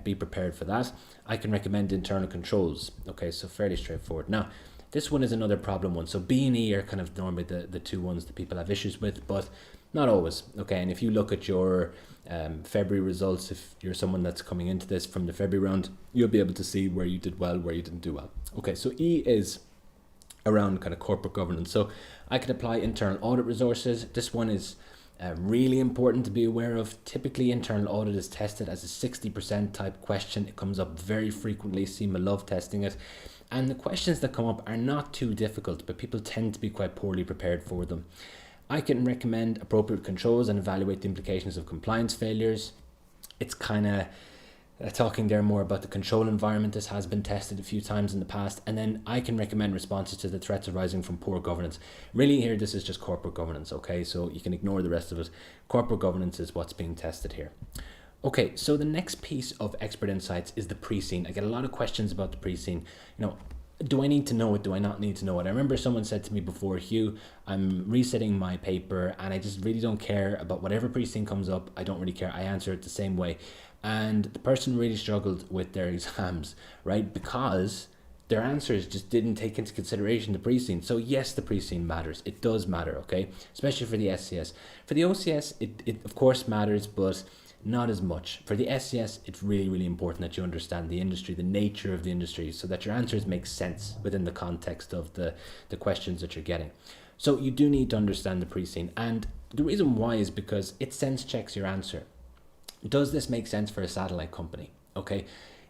be prepared for that. I can recommend internal controls. Okay, so fairly straightforward. Now, this one is another problem one. So B and E are kind of normally the two ones that people have issues with, but not always. Okay, and if you look at your February results, if you're someone that's coming into this from the February round, you'll be able to see where you did well, where you didn't do well. Okay, so E is around kind of corporate governance. So I could apply internal audit resources. This one is really important to be aware of. Typically, internal audit is tested as a 60% type question. It comes up very frequently. CIMA love testing it. And the questions that come up are not too difficult, but people tend to be quite poorly prepared for them. I can recommend appropriate controls and evaluate the implications of compliance failures. It's kind of talking there more about the control environment. This has been tested a few times in the past. And then I can recommend responses to the threats arising from poor governance. Really here, this is just corporate governance, okay? So you can ignore the rest of it. Corporate governance is what's being tested here. Okay, so the next piece of expert insights is the pre-scene. I get a lot of questions about the pre-scene. Do I need to know it? Do I not need to know it? I remember someone said to me before, Hugh, I'm resetting my paper and I just really don't care about whatever pre-scene comes up. I don't really care. I answer it the same way. And the person really struggled with their exams, right? Because their answers just didn't take into consideration the pre-scene. So yes, the pre-scene matters. It does matter, okay? Especially for the SCS. For the OCS, it of course matters, but not as much. For the SCS, it's really, really important that you understand the industry, the nature of the industry, so that your answers make sense within the context of the questions that you're getting. So you do need to understand the pre-scene. And the reason why is because it sense checks your answer. Does this make sense for a satellite company? Okay.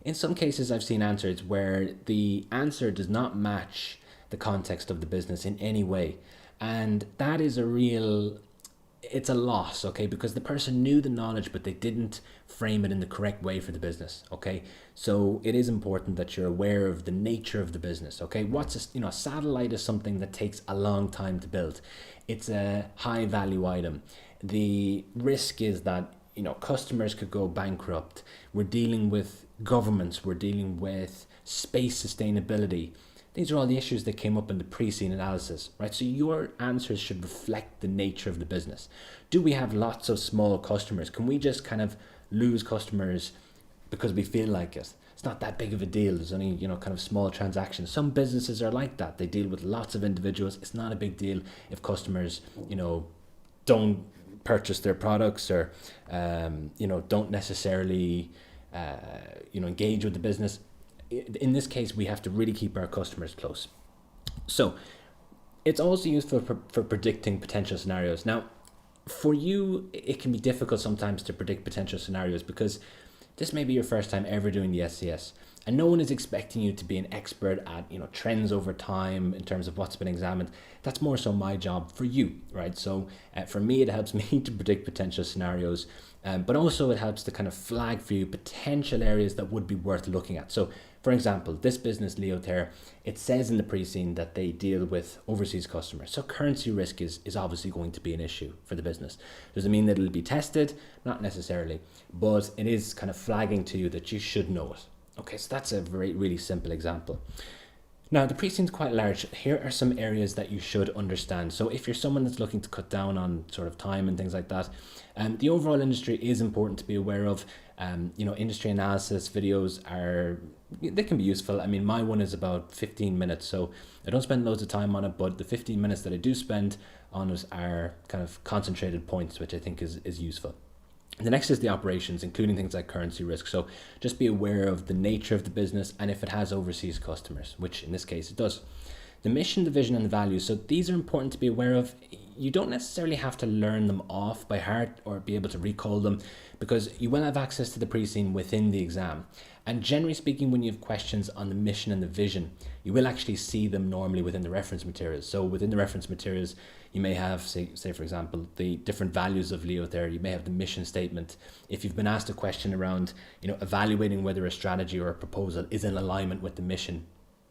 In some cases, I've seen answers where the answer does not match the context of the business in any way. And that is it's a loss, okay? Because the person knew the knowledge, but they didn't frame it in the correct way for the business, okay? So it is important that you're aware of the nature of the business, okay? A satellite is something that takes a long time to build. It's a high value item. The risk is that customers could go bankrupt. We're dealing with governments. We're dealing with space sustainability. These are all the issues that came up in the pre-scene analysis, right? So your answers should reflect the nature of the business. Do we have lots of small customers? Can we just kind of lose customers because we feel like it? It's not that big of a deal. There's only, kind of small transactions. Some businesses are like that. They deal with lots of individuals. It's not a big deal if customers, don't purchase their products or, don't necessarily, engage with the business. In this case, we have to really keep our customers close. So it's also useful for predicting potential scenarios. Now, for you, it can be difficult sometimes to predict potential scenarios because this may be your first time ever doing the SCS, and no one is expecting you to be an expert at trends over time in terms of what's been examined. That's more so my job for you, right? So for me, it helps me to predict potential scenarios, but also it helps to kind of flag for you potential areas that would be worth looking at. So for example, this business, Leother, it says in the pre-scene that they deal with overseas customers. So currency risk is obviously going to be an issue for the business. Does it mean that it'll be tested? Not necessarily, but it is kind of flagging to you that you should know it. Okay, so that's a really simple example. Now, the pre-scene is quite large. Here are some areas that you should understand. So if you're someone that's looking to cut down on sort of time and things like that, the overall industry is important to be aware of. Industry analysis videos they can be useful. I mean, my one is about 15 minutes, so I don't spend loads of time on it, but the 15 minutes that I do spend on it are kind of concentrated points, which I think is useful. The next is the operations, including things like currency risk. So just be aware of the nature of the business and if it has overseas customers, which in this case it does. The mission, the vision, and the values. So these are important to be aware of. You don't necessarily have to learn them off by heart or be able to recall them because you will have access to the pre-scene within the exam. And generally speaking, when you have questions on the mission and the vision, you will actually see them normally within the reference materials. So within the reference materials, you may have, say for example, the different values of Leother. You may have the mission statement. If you've been asked a question around, evaluating whether a strategy or a proposal is in alignment with the mission,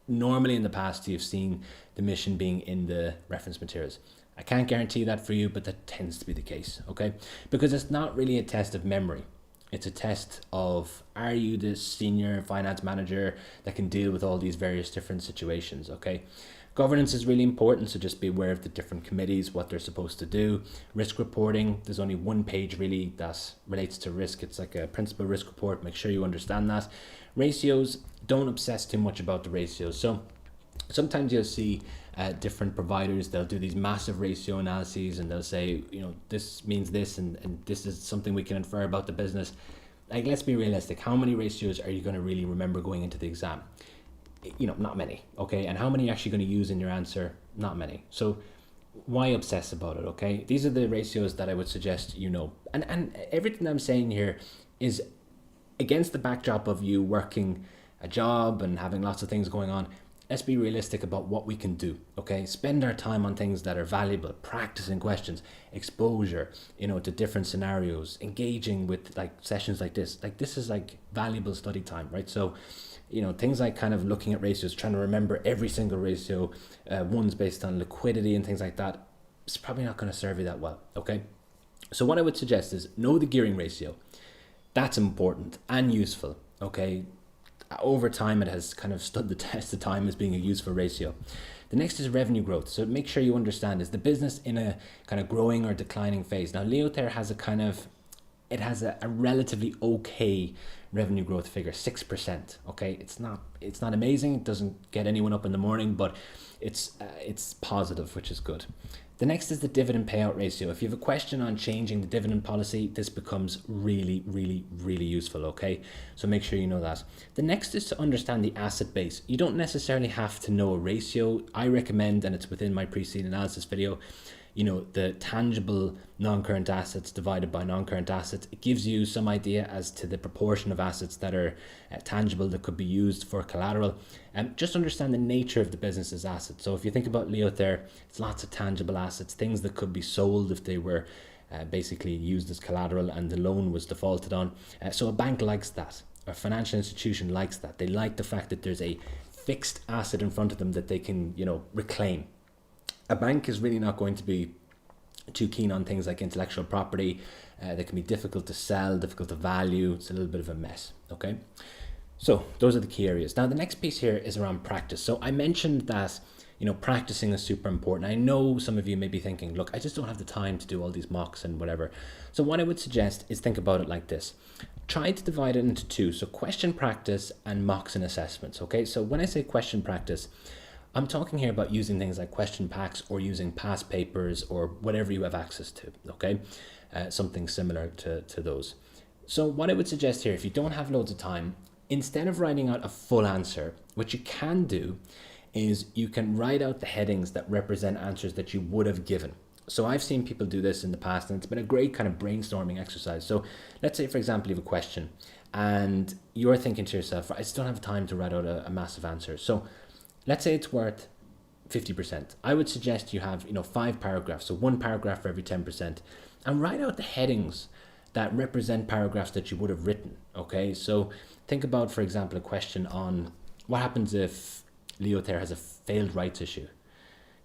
normally in the past you've seen the mission being in the reference materials. I can't guarantee that for you, but that tends to be the case, okay? Because it's not really a test of memory. It's a test of, are you the senior finance manager that can deal with all these various different situations, okay? Governance is really important, so just be aware of the different committees, what they're supposed to do. Risk reporting, there's only one page really that relates to risk. It's like a principal risk report. Make sure you understand that. Ratios, don't obsess too much about the ratios. So sometimes you'll see different providers, they'll do these massive ratio analyses and they'll say, this means this and this is something we can infer about the business. Like, let's be realistic. How many ratios are you going to really remember going into the exam? Not many, okay? And how many are you actually going to use in your answer? Not many. So why obsess about it, okay? These are the ratios that I would suggest And everything I'm saying here is against the backdrop of you working a job and having lots of things going on. Let's be realistic about what we can do, okay? Spend our time on things that are valuable, practicing questions, exposure, to different scenarios, engaging with like sessions like this. Like, this is like valuable study time, right? So, things like kind of looking at ratios, trying to remember every single ratio, ones based on liquidity and things like that, it's probably not going to serve you that well, okay? So what I would suggest is know the gearing ratio. That's important and useful, okay? Over time, it has kind of stood the test of time as being a useful ratio. The next is revenue growth. So make sure you understand, is the business in a kind of growing or declining phase? Now, Leother has a relatively okay revenue growth figure, 6%. Okay, it's not amazing. It doesn't get anyone up in the morning, but it's positive, which is good. The next is the dividend payout ratio. If you have a question on changing the dividend policy, this becomes really, really, really useful, okay? So make sure you know that. The next is to understand the asset base. You don't necessarily have to know a ratio. I recommend, and it's within my pre-scene analysis video, the tangible non-current assets divided by non-current assets. It gives you some idea as to the proportion of assets that are tangible that could be used for collateral. And just understand the nature of the business's assets. So if you think about Leother, it's lots of tangible assets, things that could be sold if they were basically used as collateral and the loan was defaulted on. So a bank likes that. A financial institution likes that. They like the fact that there's a fixed asset in front of them that they can, reclaim. A bank is really not going to be too keen on things like intellectual property that can be difficult to sell, difficult to value. It's a little bit of a mess, okay? So those are the key areas. Now the next piece here is around practice. So I mentioned that, you know, practicing is super important. I know some of you may be thinking, look, I just don't have the time to do all these mocks and whatever. So what I would suggest is think about it like this. Try to divide it into two. So question practice and mocks and assessments. Okay, so when I say question practice, I'm talking here about using things like question packs or using past papers or whatever you have access to. Okay, something similar to those. So what I would suggest here, if you don't have loads of time, instead of writing out a full answer, what you can do is you can write out the headings that represent answers that you would have given. So I've seen people do this in the past, and it's been a great kind of brainstorming exercise. So let's say, for example, you have a question and you're thinking to yourself, I just don't have time to write out a massive answer. So let's say it's worth 50%. I would suggest you have, 5 paragraphs. So 1 paragraph for every 10%, and write out the headings that represent paragraphs that you would have written. Okay, so think about, for example, a question on what happens if Leo there has a failed rights issue.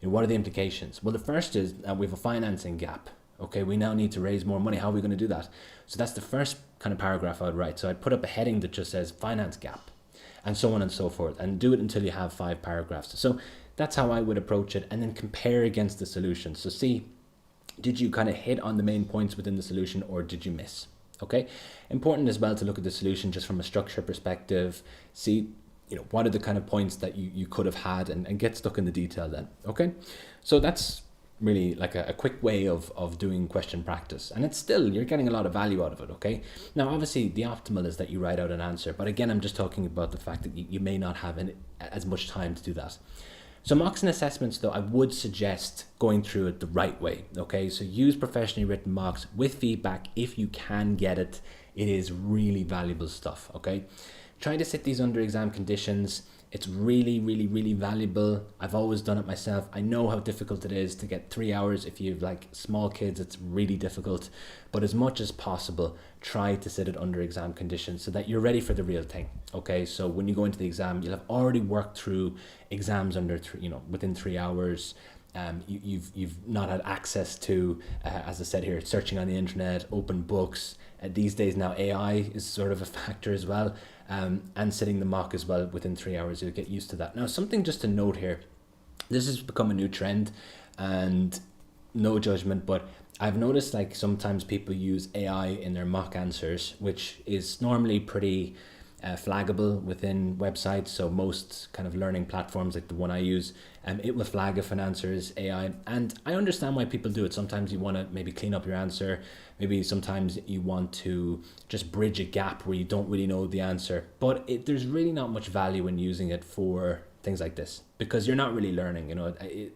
What are the implications? Well, the first is that we have a financing gap. Okay, we now need to raise more money. How are we going to do that? So that's the first kind of paragraph I would write. So I'd put up a heading that just says finance gap, and so on and so forth, and do it until you have 5 paragraphs. So that's how I would approach it, and then compare against the solution. So see, did you kind of hit on the main points within the solution, or did you miss? Okay, important as well to look at the solution just from a structure perspective. See, what are the kind of points that you could have had, and get stuck in the detail then. Okay, so that's really like a quick way of doing question practice, and it's still, you're getting a lot of value out of it. Okay, now obviously the optimal is that you write out an answer, but again, I'm just talking about the fact that you may not have as much time to do that. So mocks and assessments, though, I would suggest going through it the right way. Okay, so use professionally written mocks with feedback if you can get it. It is really valuable stuff. Okay, try to sit these under exam conditions. It's really, really, really valuable. I've always done it myself. I know how difficult it is to get 3 hours. If you've like small kids, it's really difficult. But as much as possible, try to sit it under exam conditions so that you're ready for the real thing. Okay, so when you go into the exam, you'll have already worked through exams under within 3 hours. You've not had access to, as I said here, searching on the internet, open books. These days now AI is sort of a factor as well, and sitting the mock as well within 3 hours. You'll get used to that. Now, something just to note here, this has become a new trend, and no judgment, but I've noticed like sometimes people use AI in their mock answers, which is normally pretty flaggable within websites. So most kind of learning platforms like the one I use, it will flag if an answer is AI, and I understand why people do it. Sometimes you want to maybe clean up your answer, maybe sometimes you want to just bridge a gap where you don't really know the answer, but there's really not much value in using it for things like this, because you're not really learning.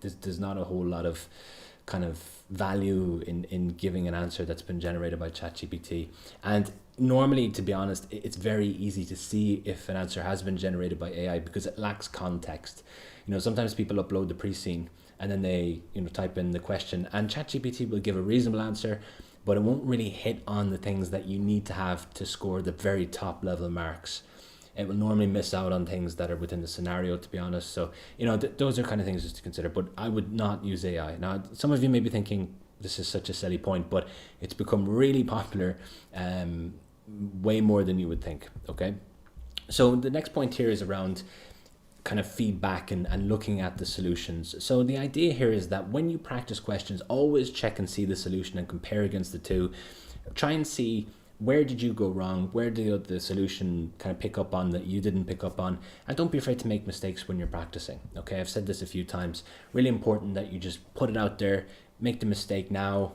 There's not a whole lot of kind of value in giving an answer that's been generated by ChatGPT. And normally, to be honest, it's very easy to see if an answer has been generated by AI because it lacks context. Sometimes people upload the pre-scene and then they type in the question, and ChatGPT will give a reasonable answer, but it won't really hit on the things that you need to have to score the very top level marks. It will normally miss out on things that are within the scenario, to be honest. So, those are kind of things just to consider, but I would not use AI. Now, some of you may be thinking this is such a silly point, but it's become really popular, way more than you would think. Okay. So the next point here is around kind of feedback and looking at the solutions. So the idea here is that when you practice questions, always check and see the solution and compare against the two. Try and see, where did you go wrong? Where did the solution kind of pick up on that you didn't pick up on? And don't be afraid to make mistakes when you're practicing. Okay, I've said this a few times. Really important that you just put it out there, make the mistake now,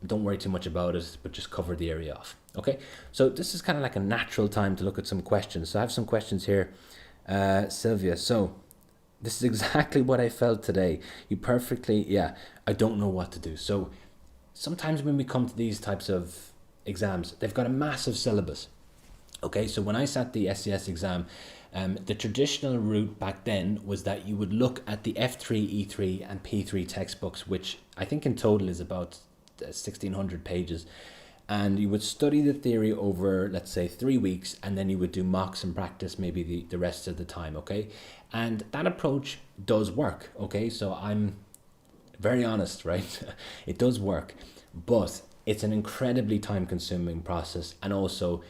don't worry too much about it, but just cover the area off. Okay, so this is kind of like a natural time to look at some questions. So I have some questions here. Sylvia, so this is exactly what I felt today. You perfectly, I don't know what to do. So sometimes when we come to these types of exams, they've got a massive syllabus. Okay, so when I sat the SCS exam, the traditional route back then was that you would look at the F3, E3 and P3 textbooks, which I think in total is about 1,600 pages. And you would study the theory over, let's say, 3 weeks, and then you would do mocks and practice maybe the rest of the time, okay? And that approach does work, okay? So I'm very honest, right? It does work, but it's an incredibly time-consuming process, and also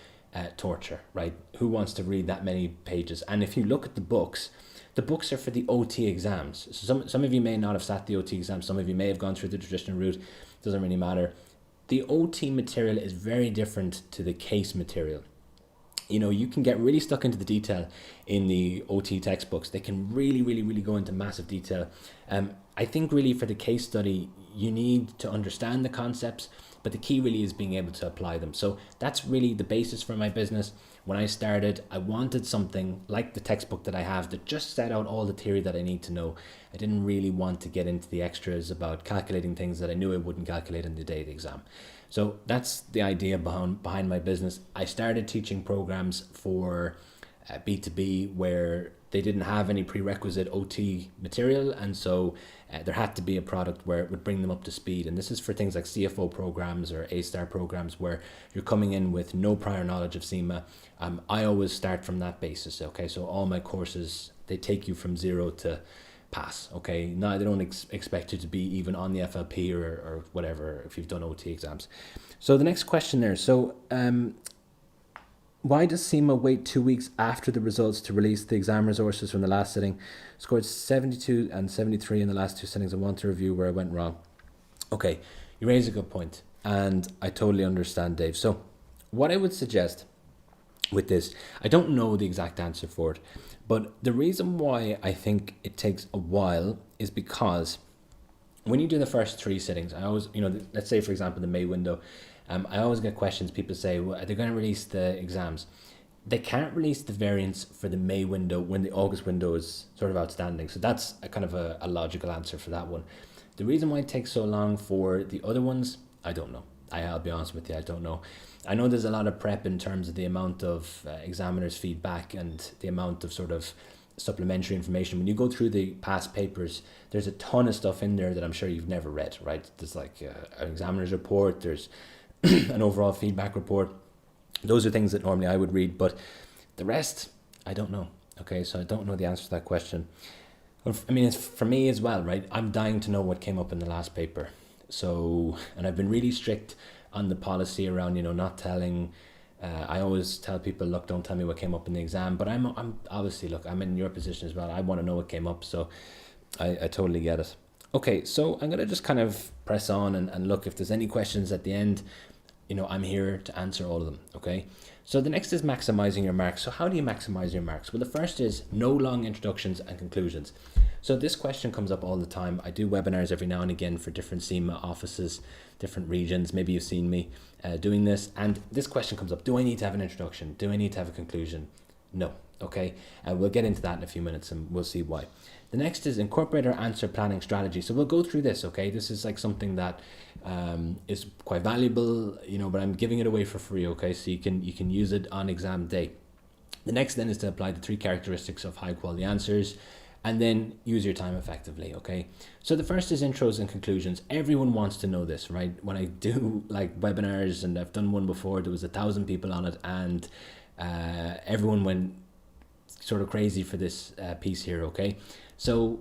torture, right? Who wants to read that many pages? And if you look at the books are for the OT exams. So some of you may not have sat the OT exam, some of you may have gone through the traditional route, doesn't really matter. The OT material is very different to the case material. You know, you can get really stuck into the detail in the OT textbooks. They can really, really, really go into massive detail. I think really for the case study, you need to understand the concepts, but the key really is being able to apply them. So that's really the basis for my business. When I started, I wanted something like the textbook that I have that just set out all the theory that I need to know. I didn't really want to get into the extras about calculating things that I knew I wouldn't calculate in the day of the exam. So that's the idea behind my business. I started teaching programs for B2B where they didn't have any prerequisite OT material, and so there had to be a product where it would bring them up to speed. And this is for things like CFO programs or A-star programs where you're coming in with no prior knowledge of CIMA. I always start from that basis, okay? So all my courses, they take you from 0 to pass, okay? Now they don't expect you to be even on the FLP or whatever if you've done OT exams. So the next question there, so why does CIMA wait 2 weeks after the results to release the exam resources from the last sitting? Scored 72 and 73 in the last 2 sittings. I want to review where I went wrong. Okay, you raise a good point, and I totally understand, Dave. So what I would suggest with this, I don't know the exact answer for it, but the reason why I think it takes a while is because when you do the first 3 sittings, I always, you know, let's say for example the May window, I always get questions. People say, well, are they going to release the exams? They can't release the variants for the May window when the August window is sort of outstanding. So that's a kind of a logical answer for that one. The reason why it takes so long for the other ones, I don't know. I'll be honest with you, I don't know. I know there's a lot of prep in terms of the amount of examiners' feedback and the amount of sort of supplementary information. When you go through the past papers, there's a ton of stuff in there that I'm sure you've never read, right? There's like an examiner's report, there's an overall feedback report. Those are things that normally I would read, but the rest, I don't know. Okay, so I don't know the answer to that question. I mean, it's for me as well, right? I'm dying to know what came up in the last paper. So, and I've been really strict on the policy around, you know, not telling. I always tell people, look, don't tell me what came up in the exam. But I'm obviously, look, I'm in your position as well. I want to know what came up, so I totally get it. Okay, so I'm gonna just kind of press on and look if there's any questions at the end. You know, I'm here to answer all of them, okay? So the next is maximizing your marks. So how do you maximize your marks? Well, the first is no long introductions and conclusions. So this question comes up all the time. I do webinars every now and again for different CIMA offices, different regions. Maybe you've seen me doing this. And this question comes up. Do I need to have an introduction? Do I need to have a conclusion? No, okay? We'll get into that in a few minutes and we'll see why. The next is incorporate our answer planning strategy. So we'll go through this, okay? This is like something that is quite valuable, you know, but I'm giving it away for free, okay? So you can use it on exam day. The next then is to apply the 3 characteristics of high quality answers and then use your time effectively, okay? So the first is intros and conclusions. Everyone wants to know this, right? When I do like webinars, and I've done one before, there was 1,000 people on it, and everyone went sort of crazy for this piece here, okay? So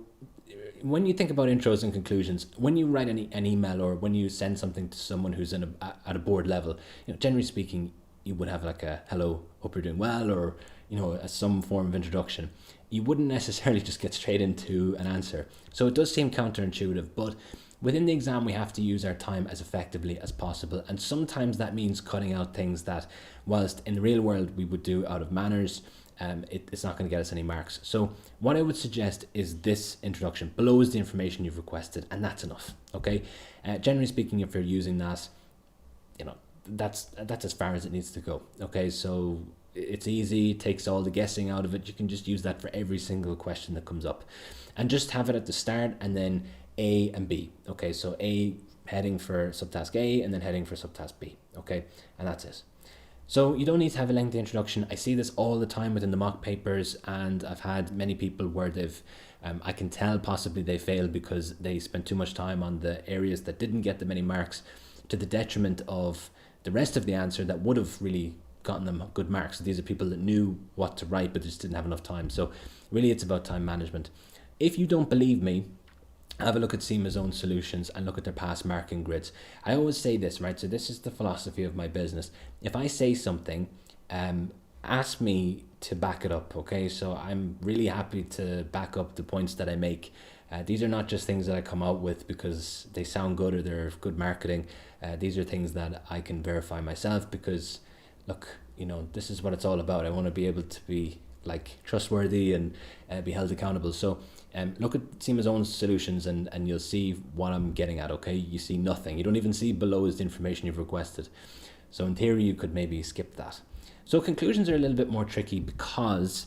when you think about intros and conclusions, when you write an email or when you send something to someone who's at a board level, you know, generally speaking, you would have like a hello, hope you're doing well, or, you know, some form of introduction. You wouldn't necessarily just get straight into an answer. So it does seem counterintuitive, but within the exam, we have to use our time as effectively as possible. And sometimes that means cutting out things that, whilst in the real world we would do out of manners, it's not going to get us any marks. So what I would suggest is this introduction below is the information you've requested, and that's enough, okay? Generally speaking, if you're using that, you know, that's as far as it needs to go, okay? So it's easy, it takes all the guessing out of it. You can just use that for every single question that comes up, and just have it at the start and then A and B, okay? So A heading for subtask A and then heading for subtask B, okay? And that's it. So you don't need to have a lengthy introduction. I see this all the time within the mock papers, and I've had many people where they've, I can tell possibly they failed because they spent too much time on the areas that didn't get the many marks, to the detriment of the rest of the answer that would have really gotten them good marks. So these are people that knew what to write but just didn't have enough time. So really it's about time management. If you don't believe me, have a look at CIMA's own solutions and look at their past marking grids. I always say this, right? So this is the philosophy of my business. If I say something, ask me to back it up, okay? So I'm really happy to back up the points that I make. These are not just things that I come out with because they sound good or they're good marketing. These are things that I can verify myself because, look, you know, this is what it's all about. I want to be able to be like trustworthy and be held accountable. So look at CIMA's own solutions and you'll see what I'm getting at, okay? You see nothing. You don't even see below is the information you've requested. So in theory, you could maybe skip that. So conclusions are a little bit more tricky because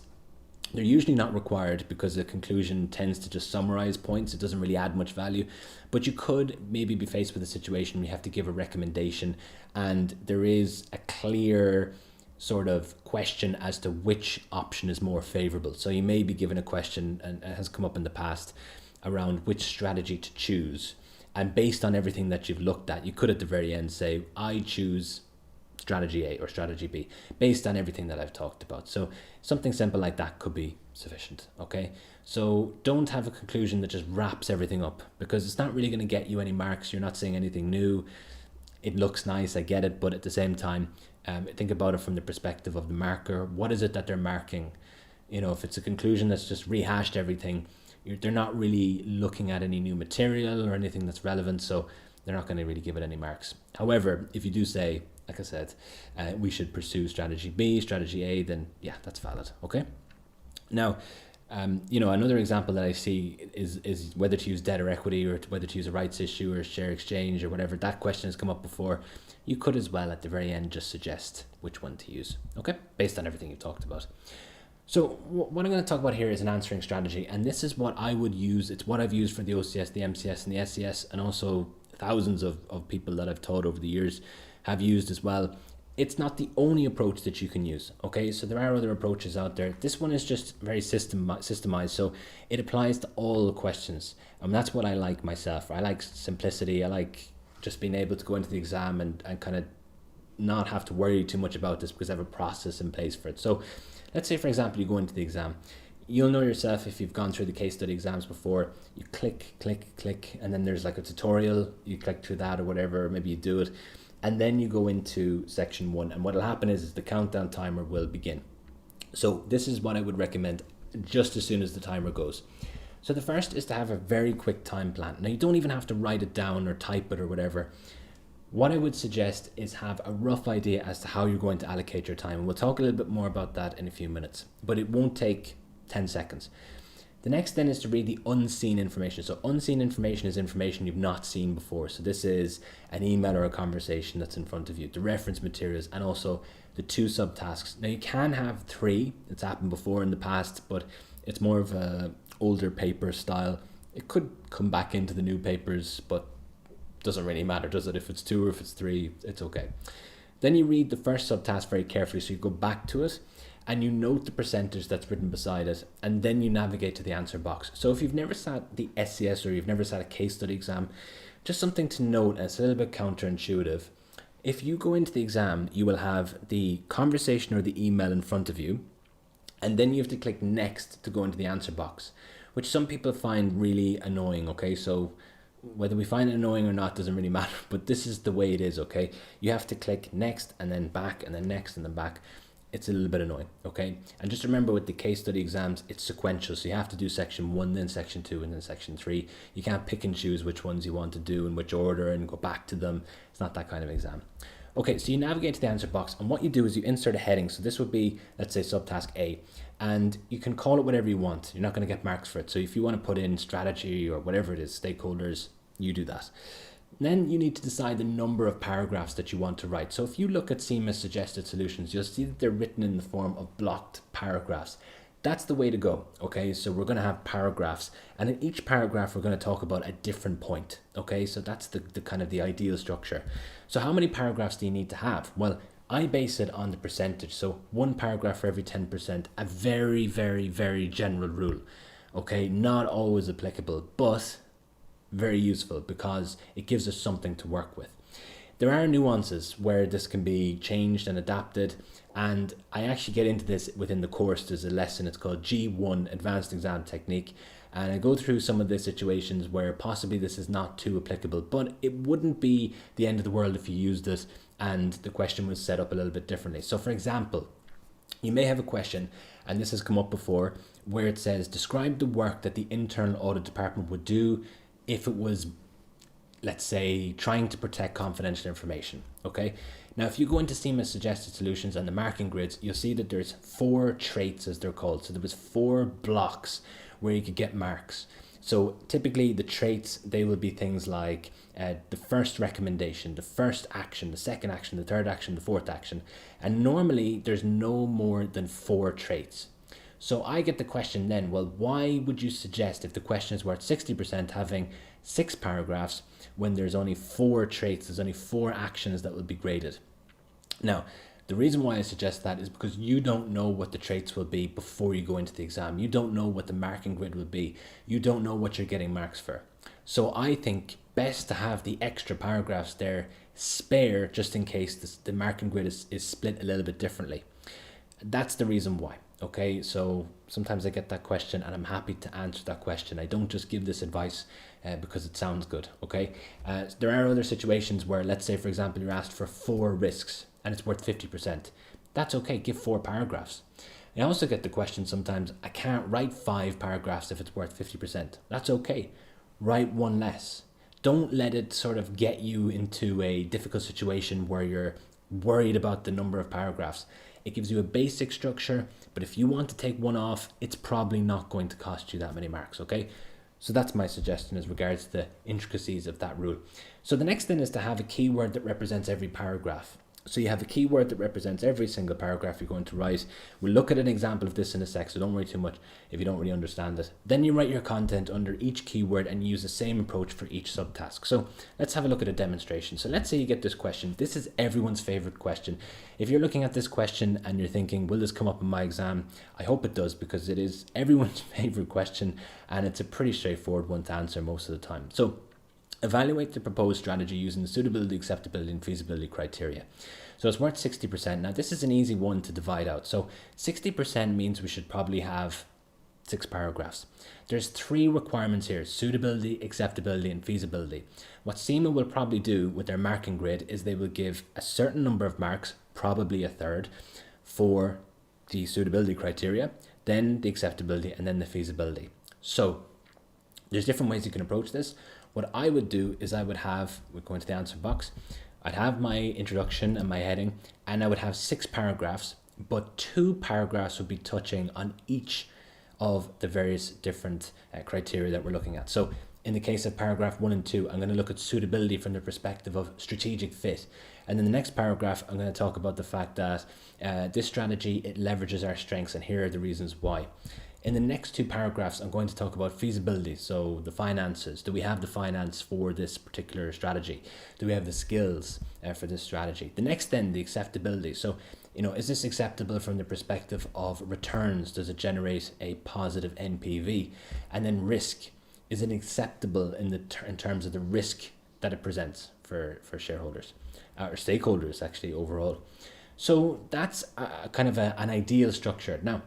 they're usually not required because the conclusion tends to just summarize points. It doesn't really add much value, but you could maybe be faced with a situation where you have to give a recommendation and there is a clear sort of question as to which option is more favorable. So you may be given a question, and it has come up in the past, around which strategy to choose. And based on everything that you've looked at, you could at the very end say, I choose strategy A or strategy B based on everything that I've talked about. So something simple like that could be sufficient, okay? So don't have a conclusion that just wraps everything up because it's not really going to get you any marks. You're not saying anything new. It looks nice, I get it, but at the same time, think about it from the perspective of the marker. What is it that they're marking? You know, if it's a conclusion that's just rehashed everything, they're not really looking at any new material or anything that's relevant, so they're not going to really give it any marks. However, if you do say, like I said, we should pursue strategy B, strategy A, then yeah, that's valid, okay? Now, you know, another example that I see is whether to use debt or equity or whether to use a rights issue or a share exchange or whatever. That question has come up before. You could as well at the very end just suggest which one to use, okay? Based on everything you've talked about. So what I'm going to talk about here is an answering strategy, and this is what I would use. It's what I've used for the OCS, the MCS, and the SCS, and also thousands of people that I've taught over the years have used as well. It's not the only approach that you can use, okay? So there are other approaches out there. This one is just very systemized, so it applies to all questions. And that's what I like myself. I like simplicity. I like just being able to go into the exam and kind of not have to worry too much about this because I have a process in place for it. So let's say, for example, you go into the exam. You'll know yourself if you've gone through the case study exams before. You click, and then there's like a tutorial. You click through that or whatever, or maybe you do it. And then you go into section 1. And what will happen is the countdown timer will begin. So this is what I would recommend just as soon as the timer goes. So the first is to have a very quick time plan. Now you don't even have to write it down or type it or whatever. What I would suggest is have a rough idea as to how you're going to allocate your time. And we'll talk a little bit more about that in a few minutes, but it won't take 10 seconds. The next then is to read the unseen information. So unseen information is information you've not seen before. So this is an email or a conversation that's in front of you, the reference materials, and also the 2 subtasks. Now you can have 3. It's happened before in the past, but it's more of a older paper style. It could come back into the new papers, but doesn't really matter, does it? If it's 2 or if it's 3, it's okay. Then you read the first subtask very carefully. So you go back to it and you note the percentage that's written beside it, and then you navigate to the answer box. So if you've never sat the SCS or you've never sat a case study exam, just something to note, and it's a little bit counterintuitive. If you go into the exam, you will have the conversation or the email in front of you, and then you have to click next to go into the answer box, which some people find really annoying, okay? So whether we find it annoying or not doesn't really matter, but this is the way it is, okay? You have to click next and then back and then next and then back. It's a little bit annoying, okay? And just remember with the case study exams, it's sequential. So you have to do section 1, then section 2, and then section 3. You can't pick and choose which ones you want to do in which order and go back to them. It's not that kind of exam. Okay, so you navigate to the answer box, and what you do is you insert a heading. So this would be, let's say, subtask A, and you can call it whatever you want. You're not going to get marks for it. So if you want to put in strategy or whatever it is, stakeholders, you do that. Then you need to decide the number of paragraphs that you want to write. So if you look at CIMA's suggested solutions, you'll see that they're written in the form of blocked paragraphs. That's the way to go, okay? So we're going to have paragraphs, and in each paragraph, we're going to talk about a different point, okay? So that's the kind of the ideal structure. So how many paragraphs do you need to have? Well, I base it on the percentage. So 1 paragraph for every 10%, a very, very, very general rule, okay? Not always applicable, but very useful because it gives us something to work with. There are nuances where this can be changed and adapted, and I actually get into this within the course. There's a lesson, it's called G1 Advanced Exam Technique, and I go through some of the situations where possibly this is not too applicable, but it wouldn't be the end of the world if you used it and the question was set up a little bit differently. So for example, you may have a question, and this has come up before, where it says, describe the work that the internal audit department would do if it was, let's say, trying to protect confidential information. Okay. Now, if you go into CIMA suggested solutions and the marking grids, you'll see that there's 4 traits, as they're called. So there was 4 blocks where you could get marks. So typically the traits, they will be things like the first recommendation, the first action, the second action, the third action, the fourth action. And normally there's no more than 4 traits. So I get the question then, well, why would you suggest, if the question is worth 60%, having 6 paragraphs when there's only 4 traits, there's only 4 actions that will be graded? Now, the reason why I suggest that is because you don't know what the traits will be before you go into the exam. You don't know what the marking grid will be. You don't know what you're getting marks for. So I think best to have the extra paragraphs there spare, just in case the marking grid is split a little bit differently. That's the reason why. Okay, so sometimes I get that question and I'm happy to answer that question. I don't just give this advice because it sounds good. Okay, there are other situations where, let's say for example, you're asked for 4 risks and it's worth 50%. That's okay, give 4 paragraphs. I also get the question sometimes, I can't write 5 paragraphs if it's worth 50%. That's okay, write 1 less. Don't let it sort of get you into a difficult situation where you're worried about the number of paragraphs. It gives you a basic structure, but if you want to take 1 off, it's probably not going to cost you that many marks, okay? So that's my suggestion as regards to the intricacies of that rule. So the next thing is to have a keyword that represents every paragraph. So you have a keyword that represents every single paragraph you're going to write. We'll look at an example of this in a sec, so don't worry too much if you don't really understand it. Then you write your content under each keyword and use the same approach for each subtask. So let's have a look at a demonstration. So let's say you get this question. This is everyone's favorite question. If you're looking at this question and you're thinking, will this come up in my exam? I hope it does, because it is everyone's favorite question and it's a pretty straightforward one to answer most of the time. So evaluate the proposed strategy using the suitability, acceptability, and feasibility criteria. So it's worth 60%. Now this is an easy one to divide out. So 60% means we should probably have 6 paragraphs. There's 3 requirements here: suitability, acceptability, and feasibility. What CIMA will probably do with their marking grid is they will give a certain number of marks, probably a third, for the suitability criteria, then the acceptability, and then the feasibility. So there's different ways you can approach this. What I would do is I would have, we're going to the answer box, I'd have my introduction and my heading, and I would have 6 paragraphs, but 2 paragraphs would be touching on each of the various different criteria that we're looking at. So in the case of paragraph 1 and 2, I'm going to look at suitability from the perspective of strategic fit. And in the next paragraph, I'm going to talk about the fact that this strategy, it leverages our strengths, and here are the reasons why. In the next 2 paragraphs, I'm going to talk about feasibility. So the finances. Do we have the finance for this particular strategy? Do we have the skills for this strategy? The next then, the acceptability. So, is this acceptable from the perspective of returns? Does it generate a positive NPV? And then risk. Is it acceptable in terms of the risk that it presents for shareholders or stakeholders actually overall? So that's kind of an ideal structure. Now,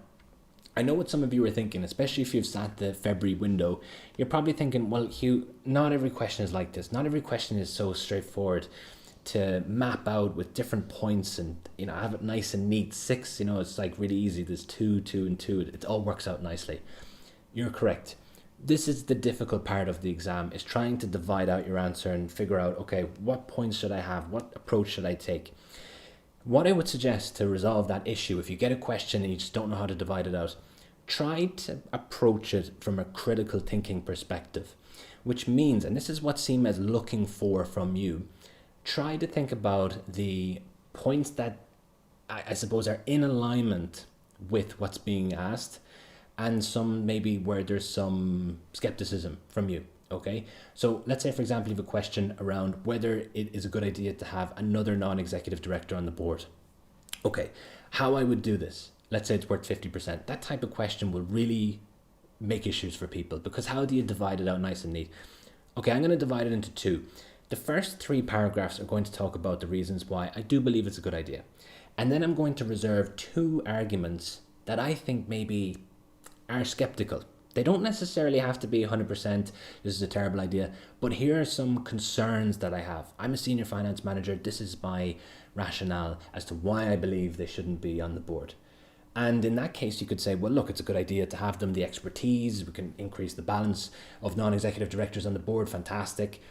I know what some of you are thinking, especially if you've sat the February window. You're probably thinking, well, Hugh, not every question is like this. Not every question is so straightforward to map out with different points and, have it nice and neat. 6, it's like really easy. There's 2, 2, and 2. It all works out nicely. You're correct. This is the difficult part of the exam, is trying to divide out your answer and figure out, okay, what points should I have? What approach should I take? What I would suggest to resolve that issue, if you get a question and you just don't know how to divide it out, try to approach it from a critical thinking perspective, which means, and this is what CIMA is looking for from you, try to think about the points that I suppose are in alignment with what's being asked, and some maybe where there's some skepticism from you. Okay, so let's say, for example, you have a question around whether it is a good idea to have another non-executive director on the board. Okay, how I would do this, let's say it's worth 50%. That type of question will really make issues for people, because how do you divide it out nice and neat? Okay, I'm going to divide it into 2. The first 3 paragraphs are going to talk about the reasons why I do believe it's a good idea. And then I'm going to reserve 2 arguments that I think maybe are skeptical. They don't necessarily have to be 100%, this is a terrible idea, but here are some concerns that I have. I'm a senior finance manager. This is my rationale as to why I believe they shouldn't be on the board. And in that case, you could say, well, look, it's a good idea to have them, the expertise, we can increase the balance of non-executive directors on the board, fantastic.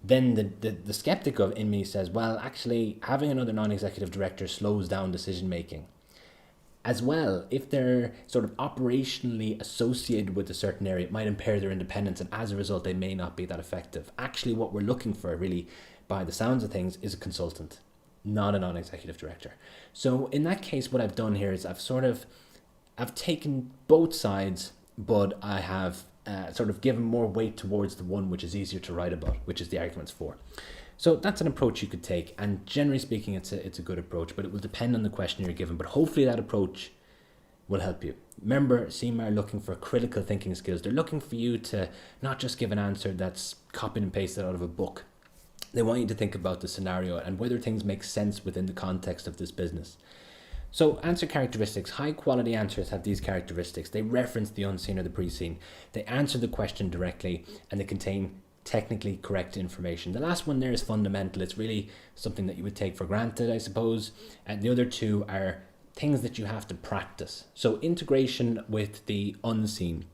Then the skeptic in me says, well, actually, having another non-executive director slows down decision-making. As well, if they're sort of operationally associated with a certain area, it might impair their independence, and as a result, they may not be that effective. Actually, what we're looking for, really, by the sounds of things, is a consultant, not a non-executive director. So in that case, what I've done here is I've taken both sides, but I have sort of given more weight towards the one which is easier to write about, which is the arguments for. So that's an approach you could take, and generally speaking, it's a good approach, but it will depend on the question you're given. But hopefully that approach will help you. Remember, CIMA are looking for critical thinking skills. They're looking for you to not just give an answer that's copied and pasted out of a book. They want you to think about the scenario and whether things make sense within the context of this business. So answer characteristics. High quality answers have these characteristics. They reference the unseen or the pre-seen. They answer the question directly, and they contain technically correct information. The last one there is fundamental. It's really something that you would take for granted, I suppose. And the other 2 are things that you have to practice. So integration with the unseen.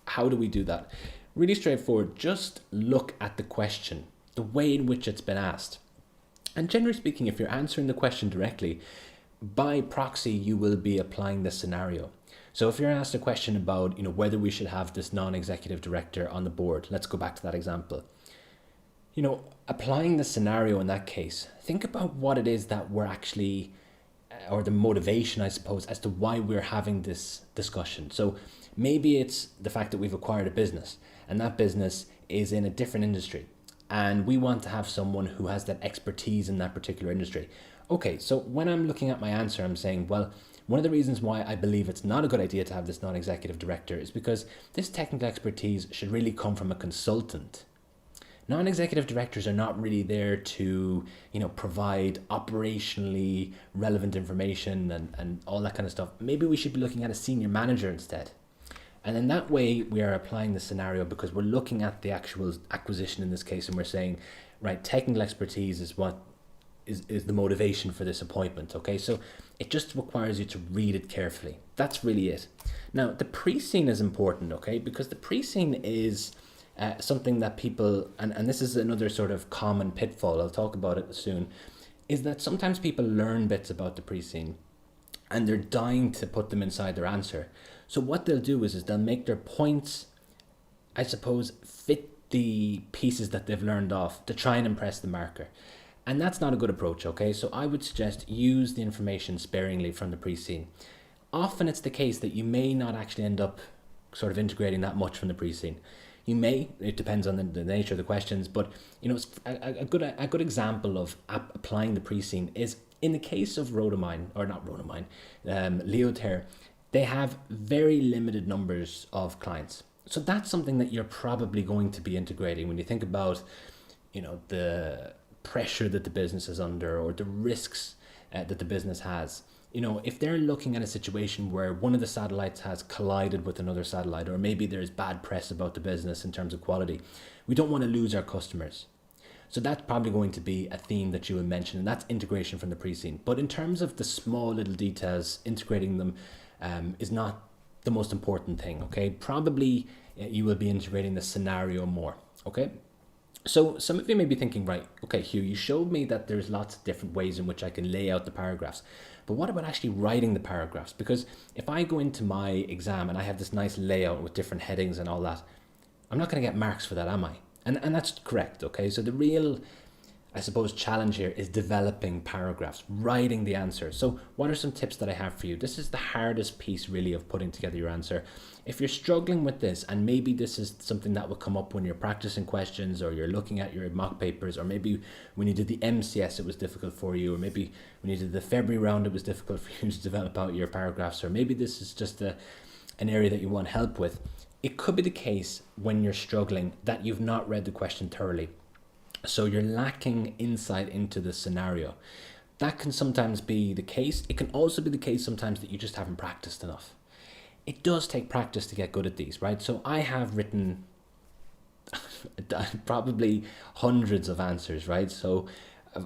How do we do that? Really straightforward. Just look at the question, the way in which it's been asked. And generally speaking, if you're answering the question directly, by proxy, you will be applying the scenario. So if you're asked a question about, whether we should have this non-executive director on the board, let's go back to that example. Applying the scenario in that case, think about what it is that we're actually, or the motivation, I suppose, as to why we're having this discussion. So maybe it's the fact that we've acquired a business, and that business is in a different industry, and we want to have someone who has that expertise in that particular industry. Okay, so when I'm looking at my answer, I'm saying, well, one of the reasons why I believe it's not a good idea to have this non-executive director is because this technical expertise should really come from a consultant. Non-executive directors are not really there to, provide operationally relevant information and all that kind of stuff. Maybe we should be looking at a senior manager instead. And in that way, we are applying the scenario because we're looking at the actual acquisition in this case, and we're saying, right, technical expertise is what is the motivation for this appointment. Okay, so it just requires you to read it carefully. That's really it. Now, the pre-scene is important, okay, because the pre-scene is something that people, and this is another sort of common pitfall, I'll talk about it soon, is that sometimes people learn bits about the pre-scene and they're dying to put them inside their answer. So what they'll do is they'll make their points, I suppose, fit the pieces that they've learned off to try and impress the marker. And that's not a good approach, okay? So I would suggest use the information sparingly from the pre-scene. Often it's the case that you may not actually end up sort of integrating that much from the pre-scene. You may, it depends on the nature of the questions, but it's a good example of applying the pre-scene is in the case of Leotair, they have very limited numbers of clients. So that's something that you're probably going to be integrating when you think about, the pressure that the business is under or the risks that the business has. If they're looking at a situation where one of the satellites has collided with another satellite, or maybe there's bad press about the business in terms of quality, we don't want to lose our customers. So that's probably going to be a theme that you will mention, and that's integration from the pre-scene. But in terms of the small little details, integrating them is not the most important thing, okay? Probably you will be integrating the scenario more, okay? So some of you may be thinking, right, okay, Hugh, you showed me that there's lots of different ways in which I can lay out the paragraphs. But what about actually writing the paragraphs? Because if I go into my exam and I have this nice layout with different headings and all that, I'm not going to get marks for that, am I? And that's correct, okay? So the real, I suppose, challenge here is developing paragraphs, writing the answer. So what are some tips that I have for you? This is the hardest piece really of putting together your answer. If you're struggling with this, and maybe this is something that will come up when you're practicing questions or you're looking at your mock papers, or maybe when you did the MCS it was difficult for you, or maybe when you did the February round it was difficult for you to develop out your paragraphs, or maybe this is just an area that you want help with. It could be the case when you're struggling that you've not read the question thoroughly. So you're lacking insight into the scenario. That can sometimes be the case. It can also be the case sometimes that you just haven't practiced enough. It does take practice to get good at these, right? So I have written probably hundreds of answers, right? So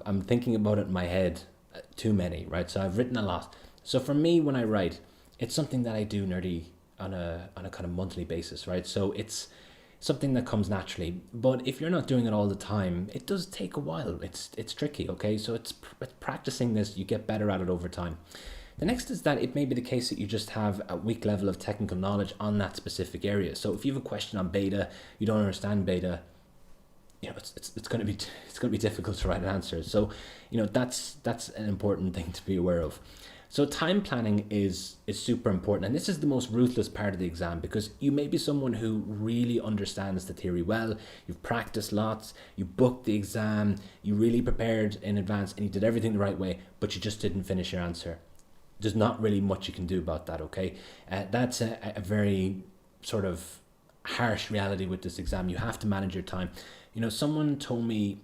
I'm thinking about it in my head, too many, right? So I've written a lot. So for me, when I write, it's something that I do nearly on a kind of monthly basis, right? So it's something that comes naturally. But if you're not doing it all the time, it does take a while. It's tricky, okay? So it's practicing this, you get better at it over time. The next is that it may be the case that you just have a weak level of technical knowledge on that specific area. So if you have a question on beta, you don't understand beta, it's going to be difficult to write an answer. So that's an important thing to be aware of. So time planning is super important, and this is the most ruthless part of the exam, because you may be someone who really understands the theory well, you've practiced lots, you booked the exam, you really prepared in advance, and you did everything the right way, but you just didn't finish your answer. There's not really much you can do about that, okay? That's a very sort of harsh reality with this exam. You have to manage your time. Someone told me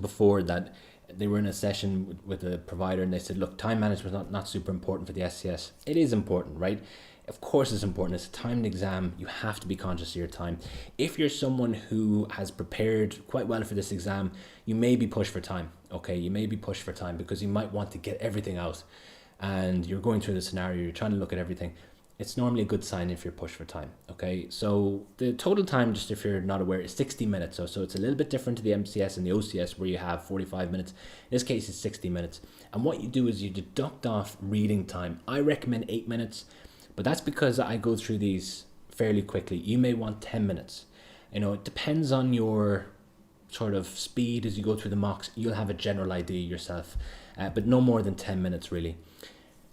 before that they were in a session with a provider and they said, look, time management is not super important for the SCS. It is important, right? Of course it's important. It's a timed exam. You have to be conscious of your time. If you're someone who has prepared quite well for this exam, you may be pushed for time, okay? You may be pushed for time because you might want to get everything out and you're going through the scenario, you're trying to look at everything. It's normally a good sign if you're pushed for time, okay? So the total time, just if you're not aware, is 60 minutes. So it's a little bit different to the MCS and the OCS where you have 45 minutes. In this case, it's 60 minutes. And what you do is you deduct off reading time. I recommend 8 minutes, but that's because I go through these fairly quickly. You may want 10 minutes. It depends on your sort of speed as you go through the mocks. You'll have a general idea yourself, but no more than 10 minutes really.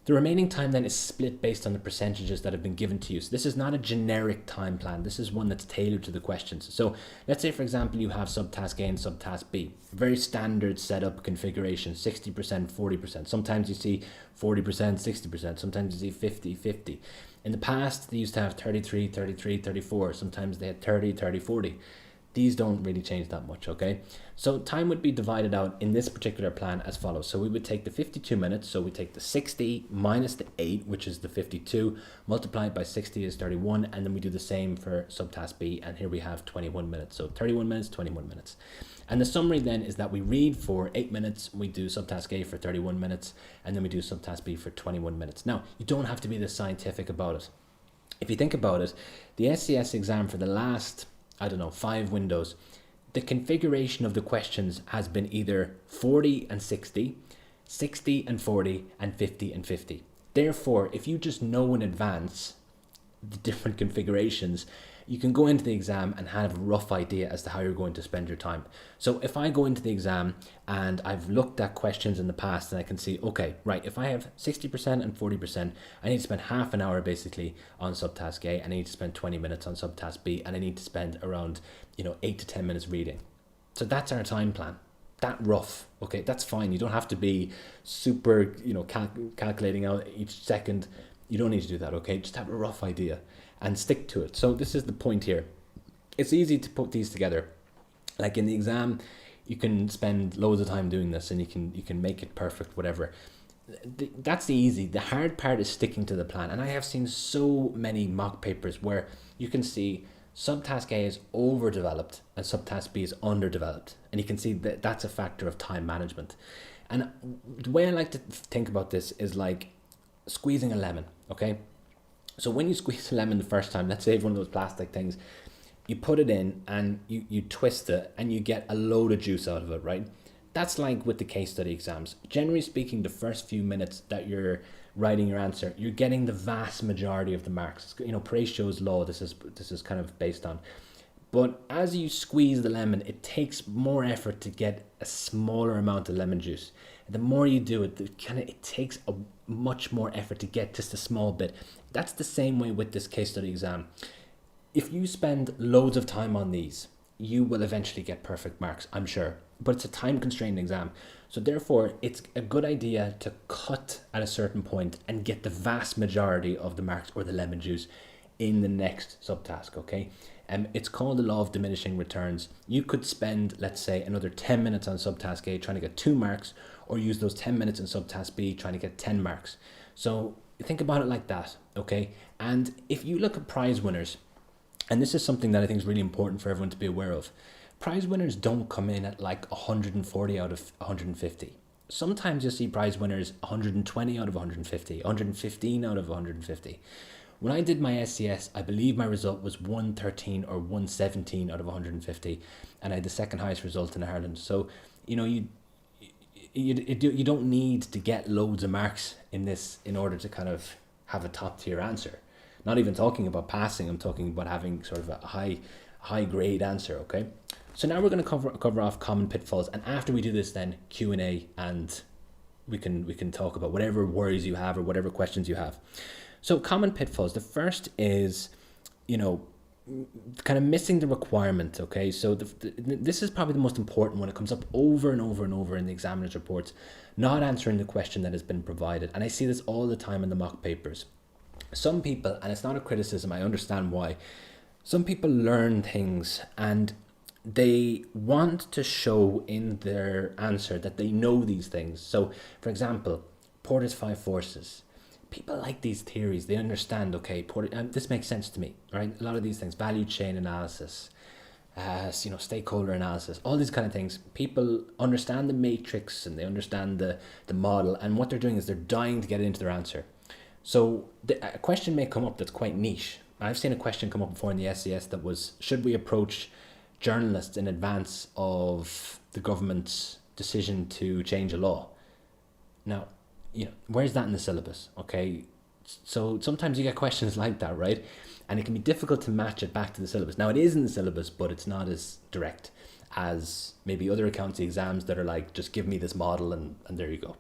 The remaining time then is split based on the percentages that have been given to you. So this is not a generic time plan. This is one that's tailored to the questions. So let's say, for example, you have subtask A and subtask B. Very standard setup configuration, 60%, 40%. Sometimes you see 40%, 60%. Sometimes you see 50, 50. In the past, they used to have 33, 33, 34. Sometimes they had 30, 30, 40. These don't really change that much, okay? So time would be divided out in this particular plan as follows. So we would take the 52 minutes, so we take the 60 minus the 8, which is the 52, multiplied by 60 is 31, and then we do the same for subtask B, and here we have 21 minutes. So 31 minutes, 21 minutes. And the summary then is that we read for 8 minutes, we do subtask A for 31 minutes, and then we do subtask B for 21 minutes. Now, you don't have to be this scientific about it. If you think about it, the SCS exam for the last 5 windows, the configuration of the questions has been either 40 and 60, 60 and 40, and 50 and 50. Therefore, if you just know in advance the different configurations, you can go into the exam and have a rough idea as to how you're going to spend your time. So if I go into the exam and I've looked at questions in the past and I can see, okay, right, if I have 60% and 40%, I need to spend half an hour basically on subtask A, and I need to spend 20 minutes on subtask B, and I need to spend around 8 to 10 minutes reading. So that's our time plan. That rough, okay, that's fine. You don't have to be super, calculating out each second. You don't need to do that, okay? Just have a rough idea and stick to it. So this is the point here. It's easy to put these together. Like in the exam, you can spend loads of time doing this and you can make it perfect, whatever. That's the easy. The hard part is sticking to the plan. And I have seen so many mock papers where you can see subtask A is overdeveloped and subtask B is underdeveloped. And you can see that that's a factor of time management. And the way I like to think about this is like squeezing a lemon, okay? So when you squeeze a lemon the first time, let's say one of those plastic things, you put it in and you twist it and you get a load of juice out of it, right? That's like with the case study exams. Generally speaking, the first few minutes that you're writing your answer, you're getting the vast majority of the marks. Pareto's law, this is kind of based on. But as you squeeze the lemon, it takes more effort to get a smaller amount of lemon juice. The more you do it, it takes a much more effort to get just a small bit. That's the same way with this case study exam. If you spend loads of time on these, you will eventually get perfect marks, I'm sure. But it's a time constrained exam. So therefore, it's a good idea to cut at a certain point and get the vast majority of the marks or the lemon juice in the next subtask, okay? It's called the law of diminishing returns. You could spend, let's say, another 10 minutes on subtask A trying to get 2 marks, or use those 10 minutes in subtask B trying to get 10 marks. So think about it like that, okay? And if you look at prize winners, and this is something that I think is really important for everyone to be aware of, prize winners don't come in at like 140 out of 150. Sometimes you see prize winners 120 out of 150, 115 out of 150. When I did my SCS, I believe my result was 113 or 117 out of 150, and I had the second highest result in Ireland. So, you know, you don't need to get loads of marks in this in order to kind of have a top tier answer. Not even talking about passing, I'm talking about having sort of a high grade answer, okay? So now we're going to cover off common pitfalls, and after we do this, then Q&A, and we can talk about whatever worries you have or whatever questions you have. So common pitfalls. The first is, you know, kind of missing the requirement. Okay, so this is probably the most important one. It comes up over and over and over in the examiner's reports. Not answering the question that has been provided, and I see this all the time in the mock papers. Some people, and it's not a criticism, I understand why. Some people learn things and they want to show in their answer that they know these things. So, for example, Porter's 5 forces. People like these theories. They understand, okay, Porter, this makes sense to me, right? A lot of these things, value chain analysis, you know, stakeholder analysis, all these kind of things. People understand the matrix and they understand the model, and what they're doing is they're dying to get into their answer. So a question may come up that's quite niche. I've seen a question come up before in the SCS that was, should we approach journalists in advance of the government's decision to change a law? Now, you know, where's that in the syllabus? Okay, so sometimes you get questions like that, right? And it can be difficult to match it back to the syllabus. Now, it is in the syllabus, but it's not as direct as maybe other accountancy exams that are like, just give me this model and there you go.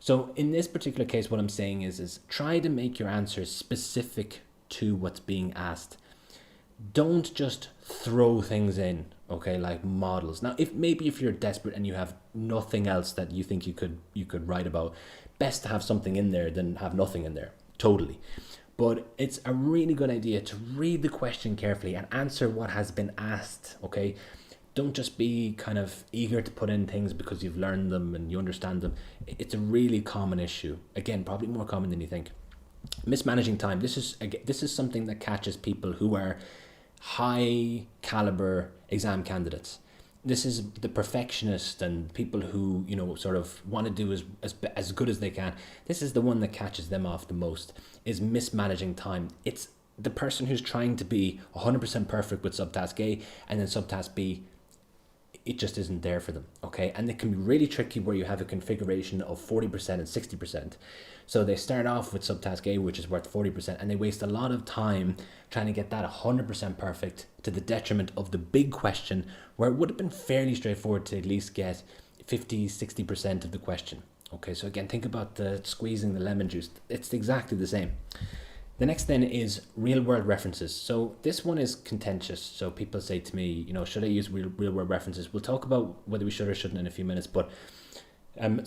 So in this particular case, what I'm saying is try to make your answers specific to what's being asked. Don't just throw things in, okay, like models. Now, if you're desperate and you have nothing else that you think you could write about, best to have something in there than have nothing in there. Totally. But it's a really good idea to read the question carefully and answer what has been asked, okay? Don't just be kind of eager to put in things because you've learned them and you understand them. It's a really common issue. Again, probably more common than you think. Mismanaging time. This is something that catches people who are high caliber exam candidates. This is the perfectionist and people who, you know, sort of want to do as good as they can. This is the one that catches them off the most, is mismanaging time. It's the person who's trying to be 100% perfect with subtask A, and then subtask B, it just isn't there for them, okay? And it can be really tricky where you have a configuration of 40% and 60%. So they start off with subtask A, which is worth 40%, and they waste a lot of time trying to get that 100% perfect, to the detriment of the big question, where it would have been fairly straightforward to at least get 50-60% of the question. Okay, so again, think about the squeezing the lemon juice. It's exactly the same. The next then is real world references. So this one is contentious. So people say to me, you know, should I use real world references? We'll talk about whether we should or shouldn't in a few minutes, but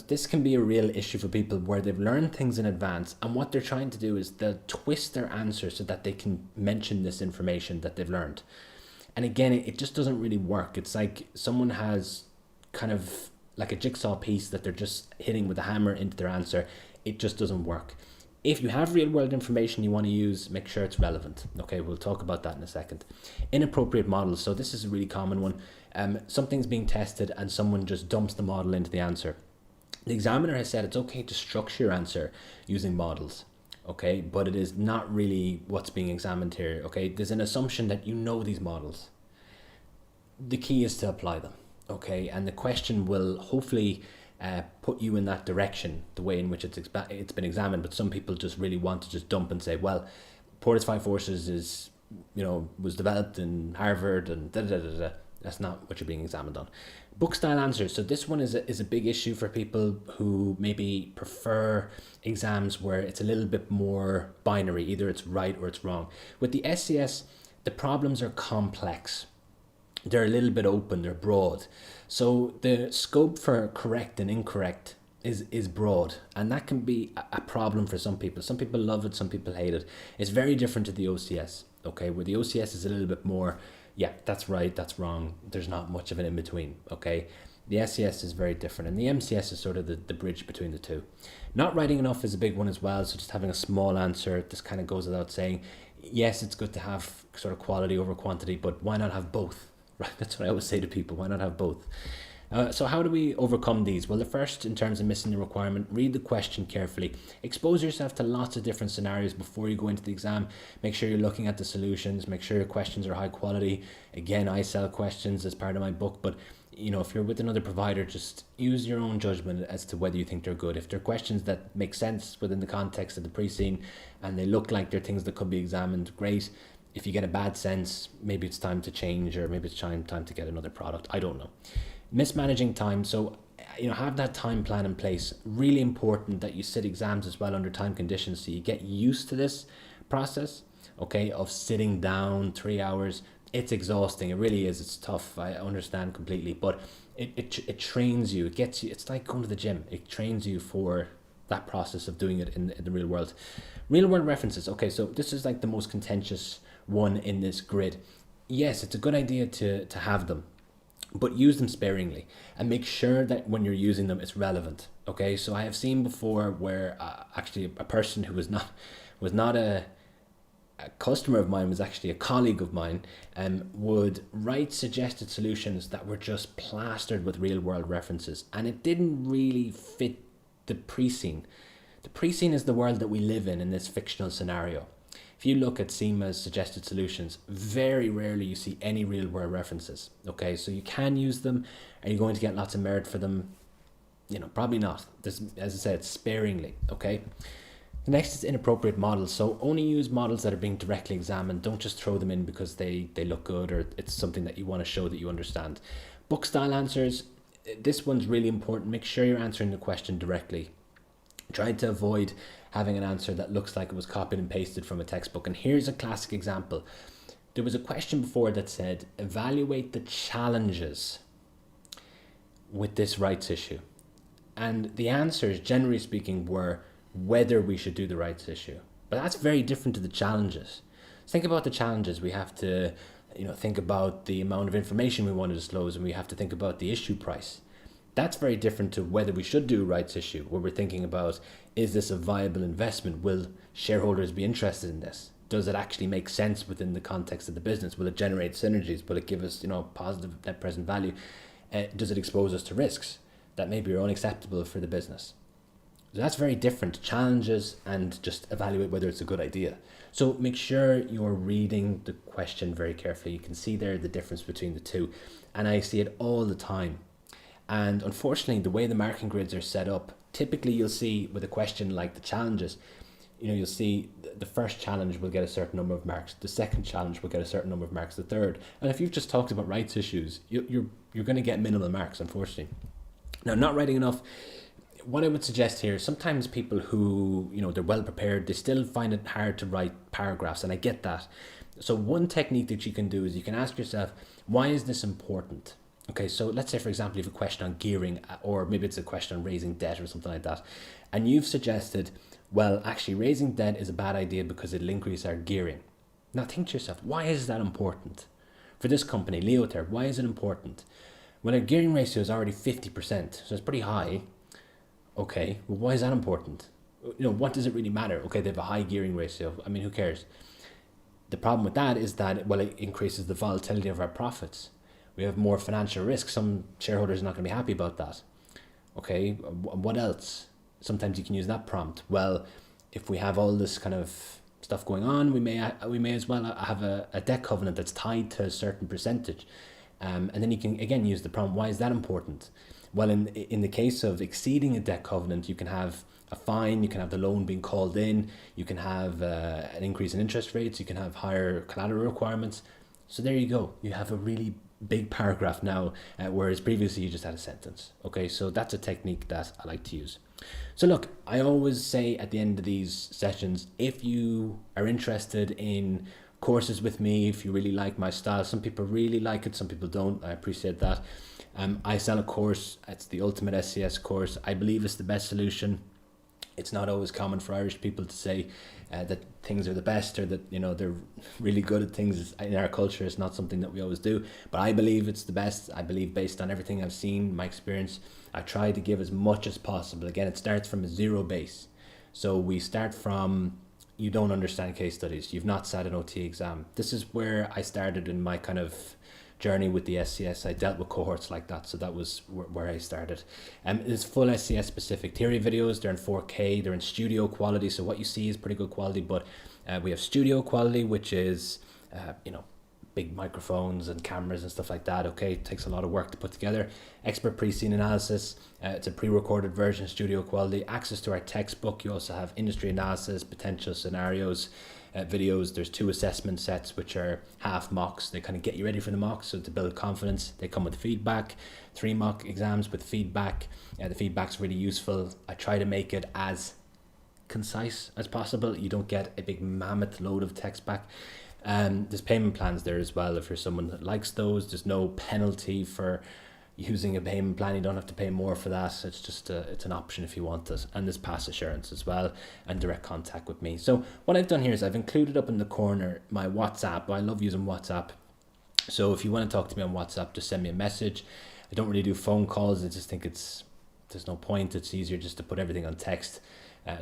this can be a real issue for people where they've learned things in advance, and what they're trying to do is they'll twist their answer so that they can mention this information that they've learned. And again, it just doesn't really work. It's like someone has kind of like a jigsaw piece that they're just hitting with a hammer into their answer. It just doesn't work. If you have real world information you want to use, make sure it's relevant. Okay, we'll talk about that in a second. Inappropriate models. So this is a really common one. Something's being tested and someone just dumps the model into the answer. The examiner has said it's okay to structure your answer using models, okay, but it is not really what's being examined here, okay? There's an assumption that you know these models. The key is to apply them, okay? And the question will hopefully put you in that direction, the way in which it's been examined. But some people just really want to just dump and say, well, Porter's 5 forces is, you know, was developed in Harvard and da-da-da-da-da. That's not what you're being examined on. Book style answers. So this one is a big issue for people who maybe prefer exams where it's a little bit more binary. Either it's right or it's wrong. With the SCS, the problems are complex. They're a little bit open, they're broad. So the scope for correct and incorrect is broad, and that can be a problem for some people. Some people love it, some people hate it. It's very different to the OCS. okay, where the OCS is a little bit more, yeah, that's right, that's wrong, there's not much of an in-between, okay. The SCS is very different, and the MCS is sort of the bridge between the two. Not writing enough is a big one as well, so just having a small answer, this kind of goes without saying. Yes, it's good to have sort of quality over quantity, but why not have both, right? That's what I always say to people, why not have both? So how do we overcome these? Well, the first, in terms of missing the requirement, read the question carefully. Expose yourself to lots of different scenarios before you go into the exam. Make sure you're looking at the solutions. Make sure your questions are high quality. Again, I sell questions as part of my book, but you know, if you're with another provider, just use your own judgment as to whether you think they're good. If they're questions that make sense within the context of the pre-scene and they look like they're things that could be examined, great. If you get a bad sense, maybe it's time to change, or maybe it's time to get another product. I don't know. Mismanaging time. So, you know, have that time plan in place. Really important that you sit exams as well under time conditions, so you get used to this process, okay, of sitting down 3 hours. It's exhausting. It really is. It's tough. I understand completely, but it trains you. It gets you. It's like going to the gym. It trains you for that process of doing it in the real world. Real world references. Okay, so this is like the most contentious one in this grid. Yes, it's a good idea to have them, but use them sparingly and make sure that when you're using them, it's relevant. Okay, so I have seen before where actually a person who was not a customer of mine, was actually a colleague of mine, would write suggested solutions that were just plastered with real world references, and it didn't really fit the pre-scene. The pre-scene is the world that we live in this fictional scenario. If you look at CIMA's suggested solutions, very rarely you see any real world references. Okay, so you can use them. Are you going to get lots of merit for them? You know, probably not. This, as I said, sparingly. Okay. The next is inappropriate models. So only use models that are being directly examined. Don't just throw them in because they look good or it's something that you want to show that you understand. Book style answers. This one's really important. Make sure you're answering the question directly. Try to avoid having an answer that looks like it was copied and pasted from a textbook. And here's a classic example. There was a question before that said, evaluate the challenges with this rights issue. And the answers, generally speaking, were whether we should do the rights issue. But that's very different to the challenges. Think about the challenges. We have to, you know, think about the amount of information we want to disclose, and we have to think about the issue price. That's very different to whether we should do a rights issue, where we're thinking about, is this a viable investment? Will shareholders be interested in this? Does it actually make sense within the context of the business? Will it generate synergies? Will it give us, you know, positive net present value? Does it expose us to risks that maybe are unacceptable for the business? So that's very different. Challenges and just evaluate whether it's a good idea. So make sure you're reading the question very carefully. You can see there the difference between the two. And I see it all the time. And unfortunately, the way the marking grids are set up, typically you'll see with a question like the challenges, you know, you'll see the first challenge will get a certain number of marks. The second challenge will get a certain number of marks. The third. And if you've just talked about rights issues, you're going to get minimal marks, unfortunately. Now, not writing enough. What I would suggest here, sometimes people who, you know, they're well prepared, they still find it hard to write paragraphs, and I get that. So one technique that you can do is you can ask yourself, why is this important? Okay, so let's say, for example, you have a question on gearing, or maybe it's a question on raising debt or something like that, and you've suggested, well, actually raising debt is a bad idea because it'll increase our gearing. Now think to yourself, why is that important? For this company, Leother, why is it important? Well, our gearing ratio is already 50%, so it's pretty high. Okay, well, why is that important? You know, what does it really matter? Okay, they have a high gearing ratio. I mean, who cares? The problem with that is that, well, it increases the volatility of our profits. We have more financial risk. Some shareholders are not going to be happy about that. Okay, what else? Sometimes you can use that prompt. Well, if we have all this kind of stuff going on, we may as well have a debt covenant that's tied to a certain percentage. And then you can, again, use the prompt. Why is that important? Well, in the case of exceeding a debt covenant, you can have a fine, you can have the loan being called in, you can have an increase in interest rates, you can have higher collateral requirements. So there you go. You have a really big paragraph now, whereas previously you just had a sentence. Okay, so that's a technique that I like to use. So look, I always say at the end of these sessions, if you are interested in courses with me, if you really like my style, some people really like it, some people don't. I appreciate that. I sell a course. It's the Ultimate SCS course. I believe it's the best solution. It's not always common for Irish people to say that things are the best, or that, you know, they're really good at things. In our culture, it's not something that we always do, but I believe it's the best. I believe, based on everything I've seen, my experience, I try to give as much as possible. Again, it starts from a zero base. So we start from, you don't understand case studies, you've not sat an OT exam. This is where I started in my kind of journey with the SCS. I dealt with cohorts like that, so that was where I started. It's full SCS specific theory videos. They're in 4K, they're in studio quality, so what you see is pretty good quality, but we have studio quality, which is you know, big microphones and cameras and stuff like that. Okay, it takes a lot of work to put together. Expert pre-scene analysis, it's a pre-recorded version, studio quality. Access to our textbook. You also have industry analysis, potential scenarios, videos. There's 2 assessment sets, which are half mocks. They kind of get you ready for the mocks, so to build confidence. They come with feedback. 3 mock exams with feedback. The feedback's really useful. I try to make it as concise as possible. You don't get a big mammoth load of text back. There's payment plans there as well if you're someone that likes those. There's no penalty for using a payment plan. You don't have to pay more for that. It's just it's an option if you want it. And there's pass assurance as well, and direct contact with me. So what I've done here is I've included up in the corner my WhatsApp. I love using WhatsApp. So if you want to talk to me on WhatsApp, just send me a message. I don't really do phone calls. I just think there's no point. It's easier just to put everything on text.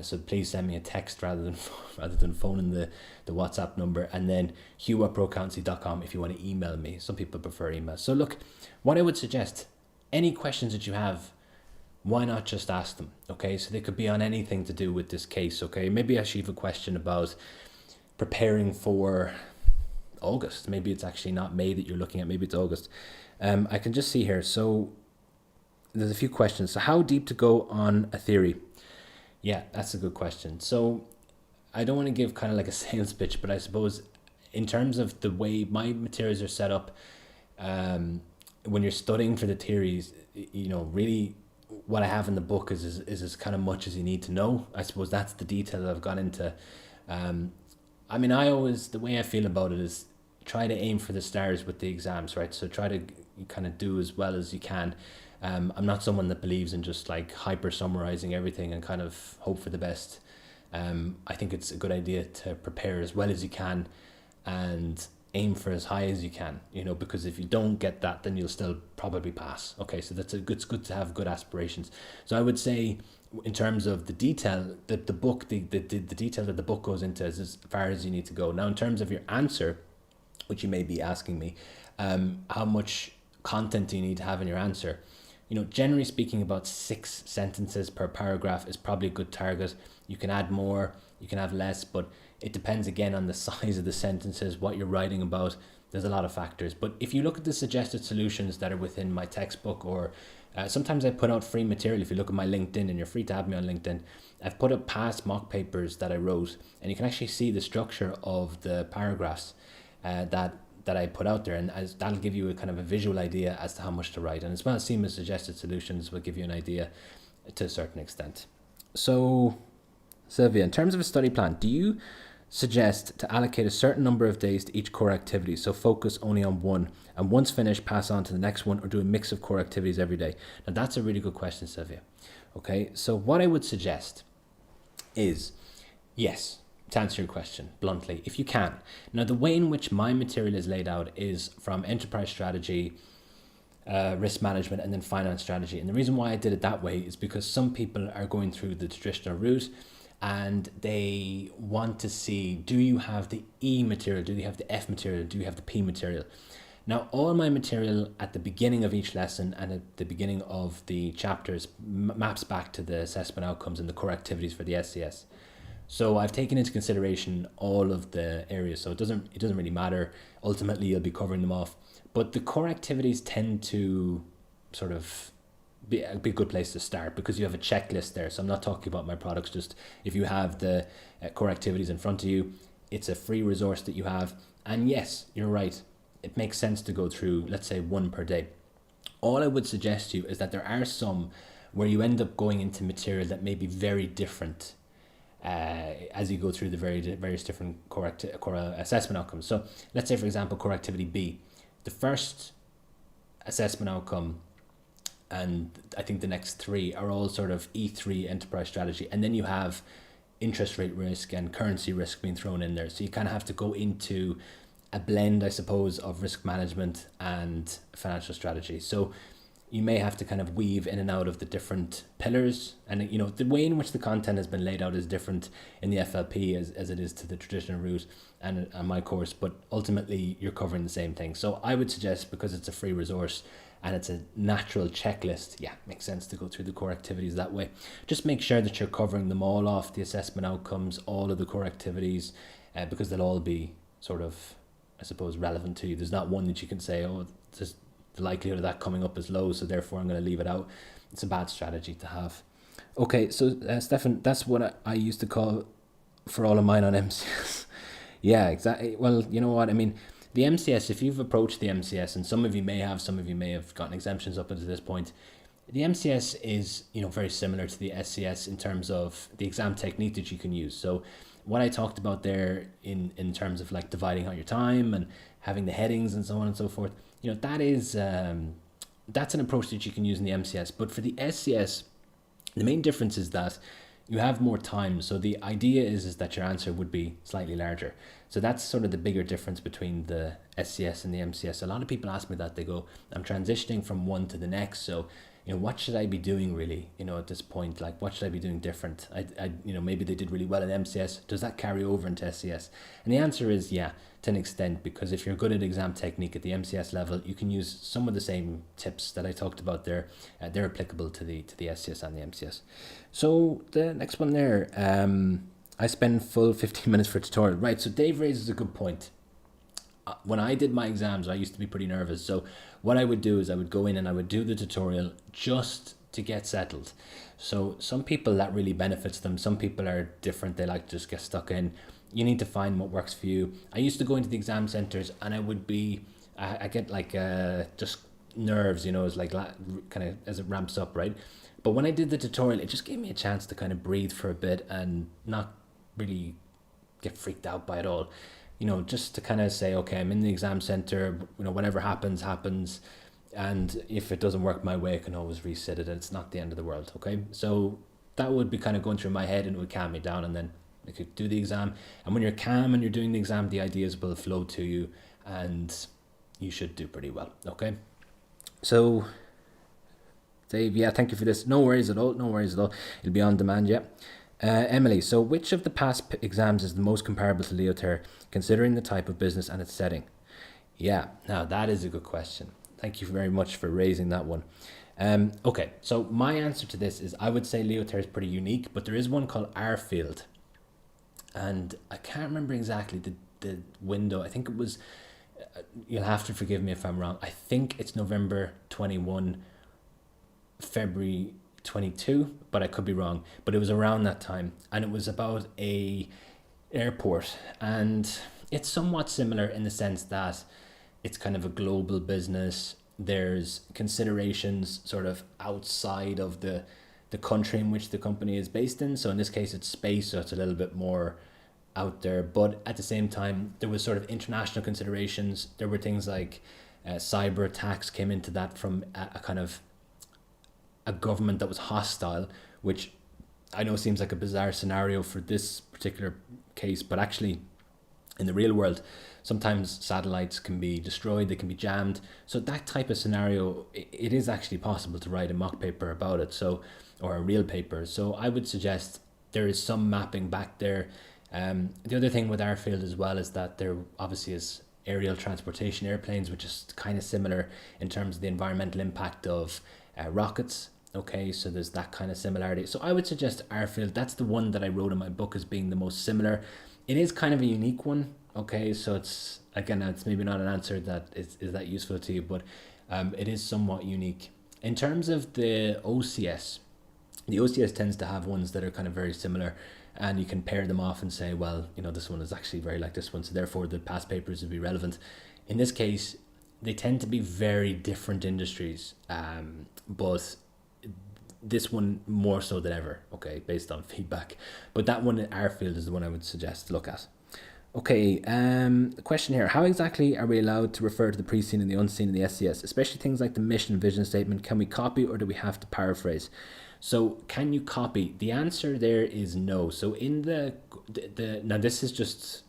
So please send me a text rather than phoning the WhatsApp number, and then hugh@proaccountancy.com if you want to email me. Some people prefer email. So look, what I would suggest, any questions that you have, why not just ask them? Okay, so they could be on anything to do with this case. Okay, maybe actually you have a question about preparing for August. Maybe it's actually not May that you're looking at, maybe it's August. I can just see here. So there's a few questions. So how deep to go on a theory? Yeah, that's a good question. So I don't want to give kind of like a sales pitch, but I suppose in terms of the way my materials are set up, when you're studying for the theories, you know, really what I have in the book is as kind of much as you need to know. I suppose that's the detail that I've gone into. I mean, the way I feel about it is try to aim for the stars with the exams, right? So try to kind of do as well as you can. I'm not someone that believes in just like hyper summarizing everything and kind of hope for the best. I think it's a good idea to prepare as well as you can and aim for as high as you can, you know, because if you don't get that, then you'll still probably pass. Okay, so it's good to have good aspirations. So I would say, in terms of the detail, the book, the detail that the book goes into is as far as you need to go. Now, in terms of your answer, which you may be asking me, how much content do you need to have in your answer? You know, generally speaking, about 6 sentences per paragraph is probably a good target. You can add more, you can have less, but it depends again on the size of the sentences, what you're writing about. There's a lot of factors. But if you look at the suggested solutions that are within my textbook, or sometimes I put out free material. If you look at my LinkedIn, and you're free to add me on LinkedIn, I've put up past mock papers that I wrote, and you can actually see the structure of the paragraphs that I put out there, and that'll give you a kind of a visual idea as to how much to write. And as well as CIMA suggested solutions will give you an idea to a certain extent. So Sylvia, in terms of a study plan, do you suggest to allocate a certain number of days to each core activity, so focus only on one, and once finished pass on to the next one, or do a mix of core activities every day? Now that's a really good question, Sylvia. Okay, so what I would suggest is, yes, to answer your question bluntly, if you can. Now, the way in which my material is laid out is from enterprise strategy, risk management, and then finance strategy. And the reason why I did it that way is because some people are going through the traditional route and they want to see, do you have the E material? Do you have the F material? Do you have the P material? Now, all my material at the beginning of each lesson and at the beginning of the chapters maps back to the assessment outcomes and the core activities for the SCS. So I've taken into consideration all of the areas, so it doesn't really matter. Ultimately, you'll be covering them off. But the core activities tend to sort of be a good place to start, because you have a checklist there. So I'm not talking about my products, just if you have the core activities in front of you, it's a free resource that you have. And yes, you're right, it makes sense to go through, let's say, 1 per day. All I would suggest to you is that there are some where you end up going into material that may be very different as you go through the various different core assessment outcomes. So let's say, for example, core activity B. The first assessment outcome and I think the next three are all sort of E3 enterprise strategy, and then you have interest rate risk and currency risk being thrown in there. So you kind of have to go into a blend, I suppose, of risk management and financial strategy. So you may have to kind of weave in and out of the different pillars, and you know the way in which the content has been laid out is different in the FLP as it is to the traditional route and my course, but ultimately you're covering the same thing. So I would suggest, because it's a free resource and it's a natural checklist, yeah, makes sense to go through the core activities that way. Just make sure that you're covering them all off, the assessment outcomes, all of the core activities, because they'll all be sort of, I suppose, relevant to you. There's not one that you can say, oh, there's the likelihood of that coming up is low, so therefore I'm going to leave it out. It's a bad strategy to have. Okay, so Stefan, that's what I used to call for all of mine on MCS. Yeah, exactly. Well, you know what I mean. The MCS, if you've approached the MCS, and some of you may have gotten exemptions up until this point, the MCS is, you know, very similar to the SCS in terms of the exam technique that you can use. So what I talked about there in terms of like dividing out your time and having the headings and so on and so forth, you know, that is that's an approach that you can use in the MCS. But for the SCS, the main difference is that you have more time. So the idea is that your answer would be slightly larger. So that's sort of the bigger difference between the SCS and the MCS. A lot of people ask me that. They go, I'm transitioning from one to the next. So, you know, what should I be doing really, you know, at this point? Like, what should I be doing different? You know, maybe they did really well in MCS. Does that carry over into SCS? And the answer is yeah, to an extent, because if you're good at exam technique at the MCS level, you can use some of the same tips that I talked about there. They're applicable to the SCS and the MCS. So the next one there, I spend full 15 minutes for a tutorial. Right, so Dave raises a good point. When I did my exams, I used to be pretty nervous. So what I would do is I would go in and I would do the tutorial just to get settled. So some people that really benefits them. Some people are different. They like to just get stuck in. You need to find what works for you. I used to go into the exam centers and I get like just nerves, you know, it's like kind of as it ramps up, right? But when I did the tutorial, it just gave me a chance to kind of breathe for a bit and not really get freaked out by it all. You know, just to kind of say, okay, I'm in the exam center, you know, whatever happens. And if it doesn't work my way, I can always reset it and it's not the end of the world, okay? So that would be kind of going through my head and it would calm me down, and then I could do the exam. And when you're calm and you're doing the exam, the ideas will flow to you and you should do pretty well, okay? So, Dave, yeah, thank you for this. No worries at all. It'll be on demand, yeah. Emily, so which of the past exams is the most comparable to Leoter, considering the type of business and its setting? Yeah, now that is a good question. Thank you very much for raising that one. Okay, so my answer to this is I would say Leoter is pretty unique, but there is one called Arfield. And I can't remember exactly the window. I think it was, you'll have to forgive me if I'm wrong. I think it's November 21, February 22, but I could be wrong. But it was around that time, and it was about a airport, and it's somewhat similar in the sense that it's kind of a global business. There's considerations sort of outside of the country in which the company is based in. So in this case, it's space, so it's a little bit more out there. But at the same time, there was sort of international considerations. There were things like cyber attacks came into that from a kind of a government that was hostile, which I know seems like a bizarre scenario for this particular case, but actually in the real world, sometimes satellites can be destroyed, they can be jammed. So that type of scenario, it is actually possible to write a mock paper about it, so, or a real paper. So I would suggest there is some mapping back there. The other thing with Airfield as well is that there obviously is aerial transportation airplanes, which is kind of similar in terms of the environmental impact of rockets. Okay, so there's that kind of similarity. So I would suggest Airfield. That's the one that I wrote in my book as being the most similar. It is kind of a unique one. Okay, so it's, again, it's maybe not an answer that is that useful to you, but it is somewhat unique. In terms of the OCS tends to have ones that are kind of very similar, and you can pair them off and say, well, you know, this one is actually very like this one, so therefore the past papers would be relevant. In this case, they tend to be very different industries, but this one more so than ever, okay, based on feedback. But that one at Airfield is the one I would suggest to look at. Okay, the question here, how exactly are we allowed to refer to the pre-seen and the unseen in the SCS, especially things like the mission and vision statement? Can we copy or do we have to paraphrase? So can you copy? The answer there is no. So in the now this is just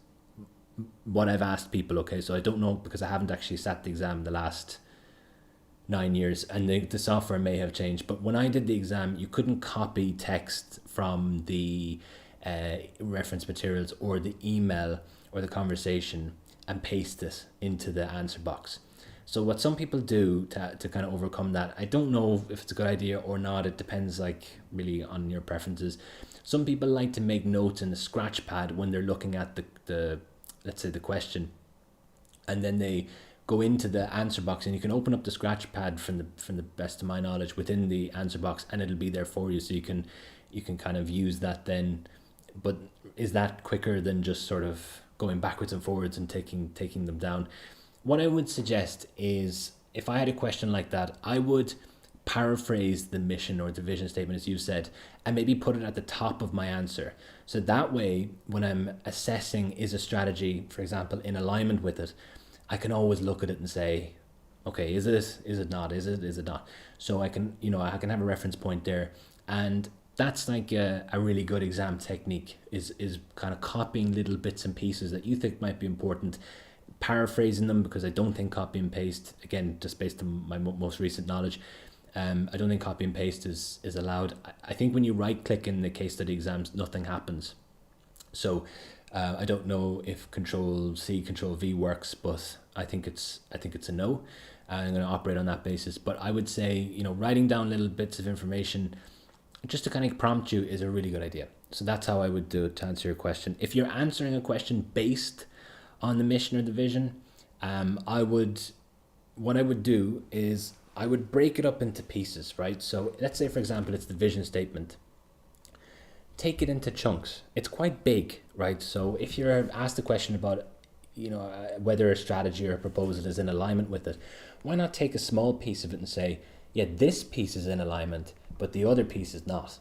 what I've asked people, okay? So I don't know because I haven't actually sat the exam the last 9 years and the software may have changed, but when I did the exam you couldn't copy text from the reference materials or the email or the conversation and paste it into the answer box. So what some people do to kind of overcome that, I don't know if it's a good idea or not, it depends like really on your preferences. Some people like to make notes in the scratch pad when they're looking at the let's say the question, and then they go into the answer box, and you can open up the scratch pad from the best of my knowledge within the answer box, and it'll be there for you, so you can kind of use that then. But is that quicker than just sort of going backwards and forwards and taking them down? What I would suggest is, if I had a question like that, I would paraphrase the mission or the vision statement as you said, and maybe put it at the top of my answer. So that way, when I'm assessing is a strategy, for example, in alignment with it, I can always look at it and say, okay, is it not? Is it not? So I can, I can have a reference point there. And that's like a really good exam technique, is kind of copying little bits and pieces that you think might be important, paraphrasing them, because I don't think copy and paste, again, just based on my most recent knowledge, I don't think copy and paste is allowed. I think when you right click in the case study exams, nothing happens. So I don't know if Control C, Control V works, but I think it's a no. I'm going to operate on that basis. But I would say, writing down little bits of information just to kind of prompt you is a really good idea. So that's how I would do it to answer your question. If you're answering a question based on the mission or the vision, what I would do is I would break it up into pieces, right? So let's say, for example, it's the vision statement. Take it into chunks. It's quite big, right? So if you're asked a question about, whether a strategy or a proposal is in alignment with it, why not take a small piece of it and say, yeah, this piece is in alignment, but the other piece is not.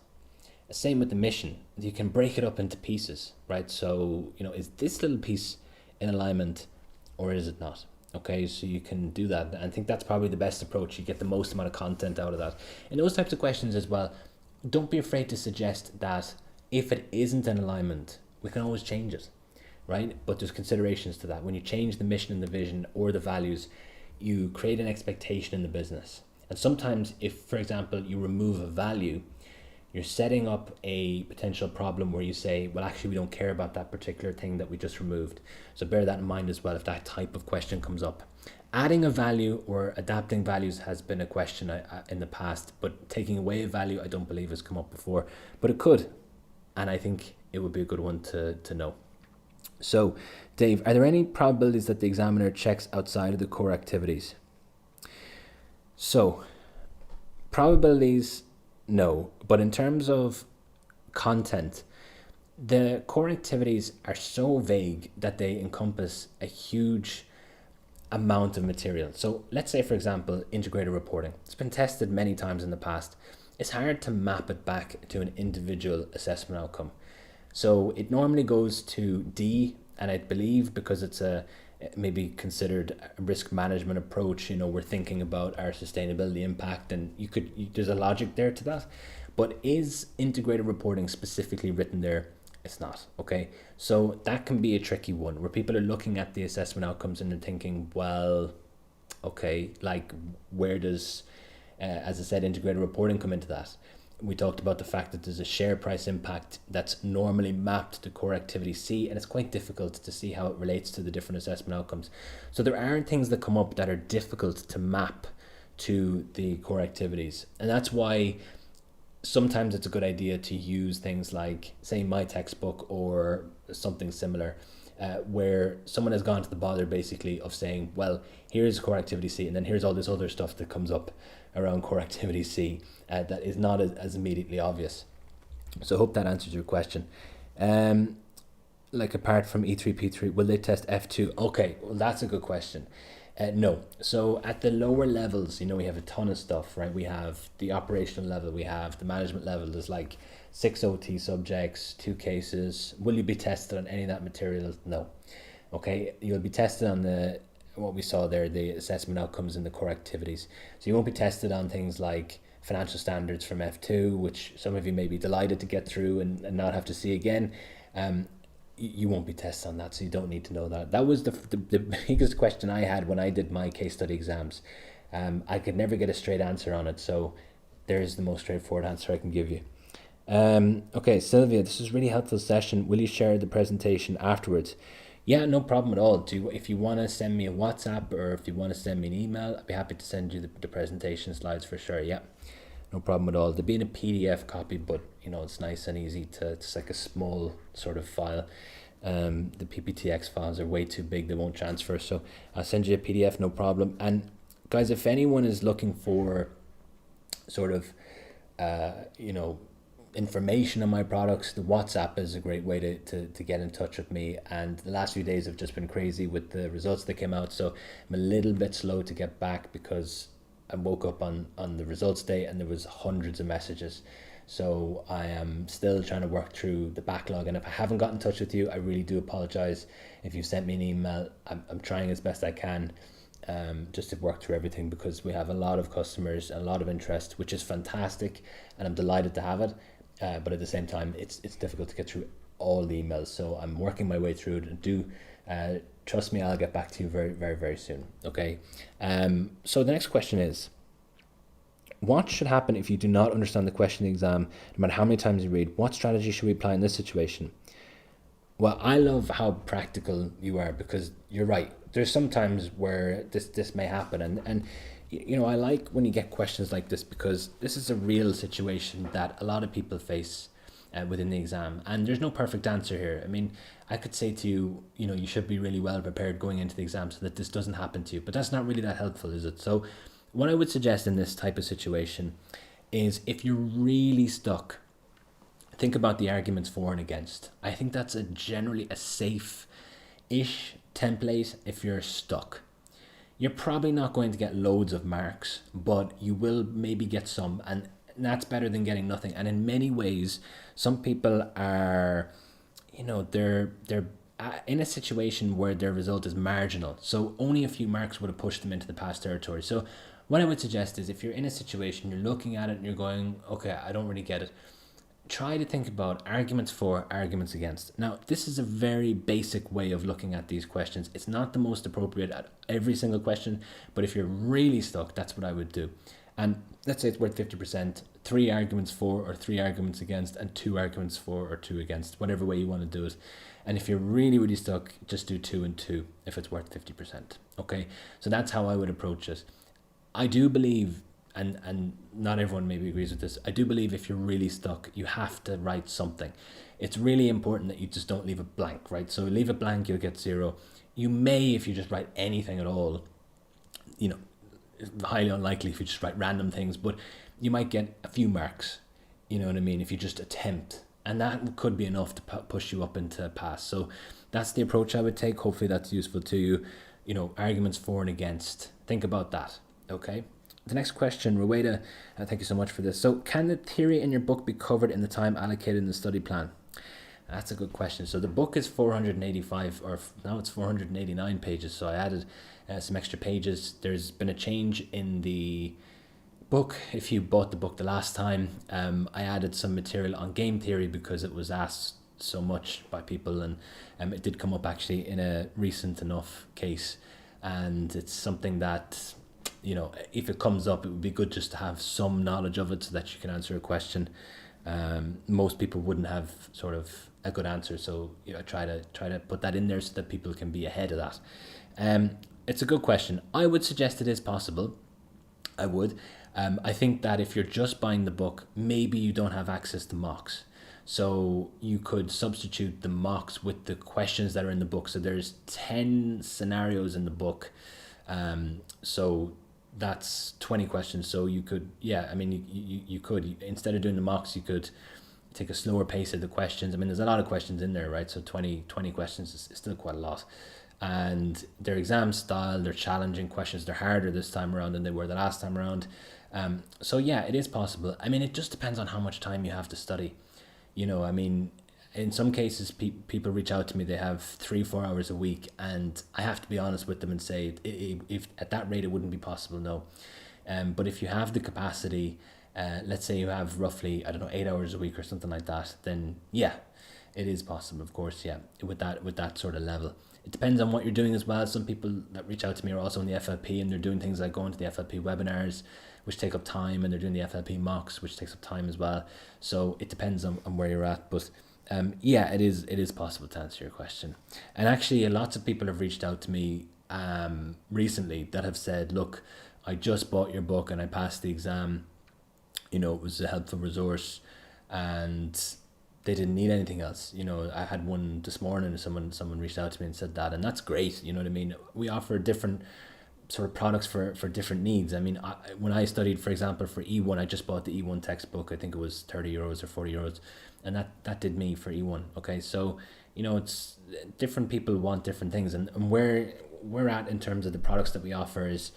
Same with the mission. You can break it up into pieces, right? So, is this little piece in alignment or is it not? Okay, so you can do that. I think that's probably the best approach. You get the most amount of content out of that. In those types of questions as well, don't be afraid to suggest that if it isn't in alignment, we can always change it, right? But there's considerations to that. When you change the mission and the vision or the values, you create an expectation in the business. And sometimes if, for example, you remove a value, you're setting up a potential problem where you say, well, actually, we don't care about that particular thing that we just removed. So bear that in mind as well if that type of question comes up. Adding a value or adapting values has been a question in the past, but taking away a value, I don't believe has come up before, but it could. And I think it would be a good one to know. So, Dave, are there any probabilities that the examiner checks outside of the core activities? So, probabilities, no. But in terms of content, the core activities are so vague that they encompass a huge amount of material. So let's say, for example, integrated reporting. It's been tested many times in the past. It's hard to map it back to an individual assessment outcome. So it normally goes to D, and I believe because it's a maybe considered a risk management approach, we're thinking about our sustainability impact, and there's a logic there to that. But is integrated reporting specifically written there? It's not, okay? So that can be a tricky one where people are looking at the assessment outcomes and they're thinking, well, okay, like where does, as I said, integrated reporting come into that? We talked about the fact that there's a share price impact that's normally mapped to core activity C, and it's quite difficult to see how it relates to the different assessment outcomes. So there are things that come up that are difficult to map to the core activities, and that's why sometimes it's a good idea to use things like, say, my textbook or something similar, where someone has gone to the bother basically of saying, well, here's core activity C, and then here's all this other stuff that comes up around core activity C that is not as immediately obvious. So I hope that answers your question. Like apart from E3, P3, will they test F2? Okay, well, that's a good question. No. So at the lower levels, we have a ton of stuff, right? We have the operational level, we have the management level. There's like 6 OT subjects, 2 cases. Will you be tested on any of that material? No. Okay, you'll be tested on what we saw there, the assessment outcomes and the core activities. So you won't be tested on things like financial standards from F2, which some of you may be delighted to get through and not have to see again. You won't be tested on that, so you don't need to know that. That was the biggest question I had when I did my case study exams. I could never get a straight answer on it, so there's the most straightforward answer I can give you. Okay, Sylvia, this is a really helpful session. Will you share the presentation afterwards? Yeah, no problem at all. If you want to send me a WhatsApp or if you want to send me an email, I'd be happy to send you the presentation slides for sure. Yeah, no problem at all. They'll be in a PDF copy, but it's nice and easy it's like a small sort of file. The PPTX files are way too big, they won't transfer, so I'll send you a PDF, no problem. And guys, if anyone is looking for sort of information on my products, the WhatsApp is a great way to get in touch with me. And the last few days have just been crazy with the results that came out, so I'm a little bit slow to get back because I woke up on the results day and there was hundreds of messages. So I am still trying to work through the backlog, and if I haven't got in touch with you, I really do apologize. If you sent me an email, I'm trying as best I can just to work through everything, because we have a lot of customers and a lot of interest, which is fantastic, and I'm delighted to have it. But at the same time, it's difficult to get through all the emails, so I'm working my way through it. And trust me, I'll get back to you very, very, very soon. Okay. So the next question is, what should happen if you do not understand the question in the exam, no matter how many times you read? What strategy should we apply in this situation? Well, I love how practical you are, because you're right. There's some times where this may happen, and I like when you get questions like this, because this is a real situation that a lot of people face within the exam, and there's no perfect answer here. I mean, I could say to you, you should be really well prepared going into the exam so that this doesn't happen to you, but that's not really that helpful, is it? So what I would suggest in this type of situation is, if you're really stuck, think about the arguments for and against. I think that's generally a safe-ish template if you're stuck. You're probably not going to get loads of marks, but you will maybe get some, and that's better than getting nothing. And in many ways, some people are, they're in a situation where their result is marginal, so only a few marks would have pushed them into the pass territory. So what I would suggest is, if you're in a situation, you're looking at it and you're going, okay, I don't really get it, try to think about arguments for, arguments against. Now, this is a very basic way of looking at these questions. It's not the most appropriate at every single question, but if you're really stuck, that's what I would do. And let's say it's worth 50%, 3 arguments for or 3 arguments against, and 2 arguments for or 2 against, whatever way you want to do it. And if you're really, really stuck, just do 2 and 2 if it's worth 50%. Okay, so that's how I would approach it. I do believe, and not everyone maybe agrees with this, I do believe if you're really stuck, you have to write something. It's really important that you just don't leave it blank, right? So leave it blank, you'll get 0. You may, if you just write anything at all, highly unlikely if you just write random things, but you might get a few marks, you know what I mean, if you just attempt. And that could be enough to push you up into pass. So that's the approach I would take. Hopefully that's useful to you. Arguments for and against. Think about that. Okay. The next question, Roweda, thank you so much for this. So, can the theory in your book be covered in the time allocated in the study plan? That's a good question. So the book is 485, or now it's 489 pages. So I added some extra pages. There's been a change in the book. If you bought the book the last time, I added some material on game theory because it was asked so much by people, and it did come up actually in a recent enough case, and it's something that, if it comes up, it would be good just to have some knowledge of it so that you can answer a question. Most people wouldn't have sort of a good answer, so try to put that in there so that people can be ahead of that. It's a good question. I would suggest it is possible. I would. I think that if you're just buying the book, maybe you don't have access to mocks. So you could substitute the mocks with the questions that are in the book. So there's 10 scenarios in the book. So that's 20 questions. So you could, you could, instead of doing the mocks, you could take a slower pace of the questions. I mean, there's a lot of questions in there, right? So 20 questions is still quite a lot. and their exam style, they're challenging questions, they're harder this time around than they were the last time around. So yeah, it is possible. I mean, it just depends on how much time you have to study. You know, I mean, in some cases, people reach out to me, they have 3-4 hours a week, and I have to be honest with them and say, if at that rate, it wouldn't be possible, no. But if you have the capacity, let's say you have roughly, I don't know, 8 hours a week or something like that, then yeah, it is possible, of course, yeah, with that sort of level. It depends on what you're doing as well. Some people that reach out to me are also in the FLP, and they're doing things like going to the FLP webinars, which take up time, and they're doing the FLP mocks, which takes up time as well. So it depends on where you're at, but yeah, it is possible, to answer your question. And actually, lots of people have reached out to me recently that have said, look, I just bought your book and I passed the exam. You know, it was a helpful resource, and they didn't need anything else. You know, I had one this morning, someone reached out to me and said that, and that's great. You know what I mean? We offer different sort of products for different needs. I mean, when I studied, for example, for E1, I just bought the E1 textbook. I think it was 30 euros or 40 euros, and that did me for E1. Okay, so you know, it's different people want different things, and where we're at in terms of the products that we offer is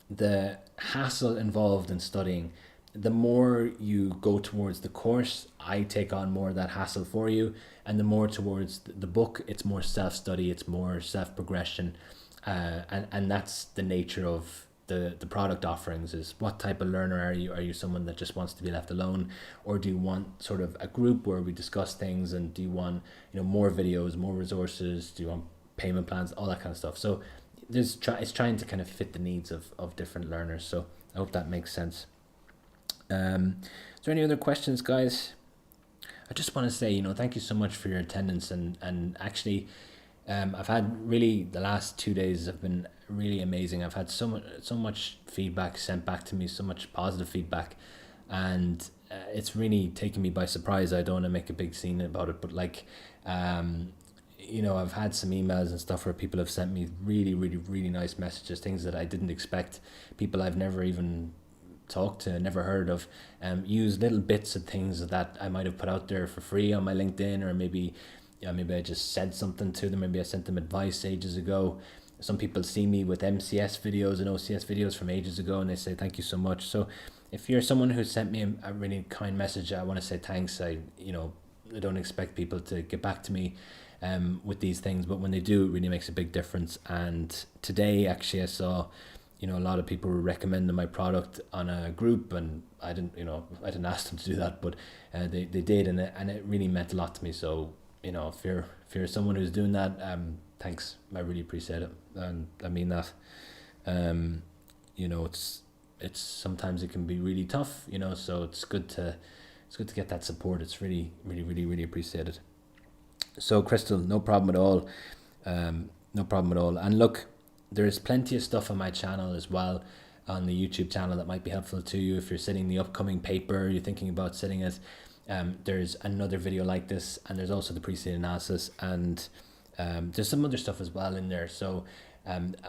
the hassle involved in studying. The more you go towards the course, I take on more of that hassle for you, and the more towards the book, it's more self-study, it's more self-progression, and that's the nature of the product offerings. Is what type of learner are you? Are you someone that just wants to be left alone, or do you want sort of a group where we discuss things, and do you want, you know, more videos, more resources, do you want payment plans, all that kind of stuff? So it's trying to kind of fit the needs of different learners. So I hope that makes sense. Is there any other questions, guys? I just want to say, you know, thank you so much for your attendance, and actually I've had really, the last 2 days have been really amazing. I've had so much feedback sent back to me, so much positive feedback, and it's really taken me by surprise. I don't want to make a big scene about it, but like you know, I've had some emails and stuff where people have sent me really, really, really nice messages, things that I didn't expect, people I've never even talked to, never heard of, use little bits of things that I might have put out there for free on my LinkedIn, or maybe I just said something to them, maybe I sent them advice ages ago. Some people see me with MCS videos and OCS videos from ages ago, and they say thank you so much. So if you're someone who sent me a really kind message, I want to say thanks. I don't expect people to get back to me with these things, but when they do, it really makes a big difference. And today actually I saw, you know, a lot of people were recommending my product on a group, and I didn't ask them to do that, but they did, and it really meant a lot to me. So, you know, if you're someone who's doing that, thanks. I really appreciate it, and I mean that. You know, it's sometimes it can be really tough, you know, so it's good to get that support. It's really, really, really, really appreciated. So Crystal, no problem at all. No problem at all. And look, there's plenty of stuff on my channel as well, on the YouTube channel, that might be helpful to you if you're sitting the upcoming paper, you're thinking about sitting it. There's another video like this, and there's also the pre-state analysis, and there's some other stuff as well in there. So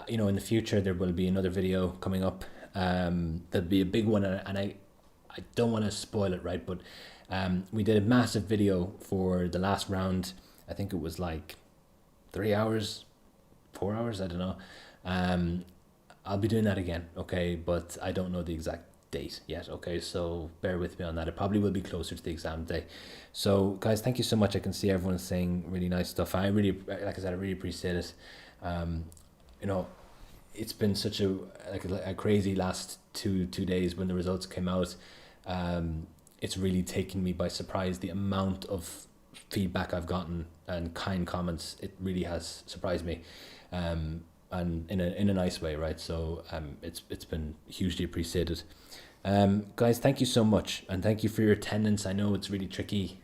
you know, in the future there will be another video coming up. There'll be a big one, and I don't want to spoil it, right? But we did a massive video for the last round. I think it was like 3 hours, 4 hours, I don't know. I'll be doing that again, okay, but I don't know the exact date yet, okay, so bear with me on that. It probably will be closer to the exam day. So guys, thank you so much. I can see everyone saying really nice stuff. I really, like I said, I really appreciate it. You know, it's been such a crazy last two days when the results came out. It's really taken me by surprise, the amount of feedback I've gotten and kind comments. It really has surprised me, and in a nice way, right? So it's been hugely appreciated. Guys, thank you so much, and thank you for your attendance. I know it's really tricky.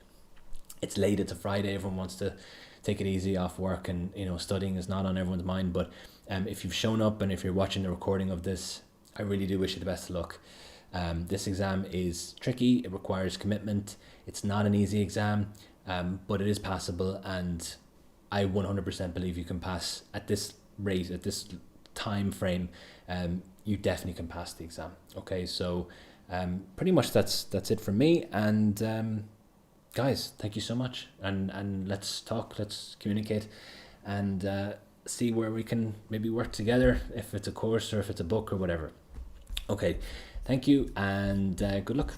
It's late, it's a Friday, everyone wants to take it easy off work, and you know, studying is not on everyone's mind, but if you've shown up and if you're watching the recording of this, I really do wish you the best of luck. This exam is tricky, it requires commitment, it's not an easy exam, but it is passable, and I 100% believe you can pass at this rate, at this time frame. You definitely can pass the exam. Okay, so pretty much that's it from me, and guys, thank you so much, and let's talk, let's communicate, and see where we can maybe work together, if it's a course or if it's a book or whatever. Okay, thank you, and good luck.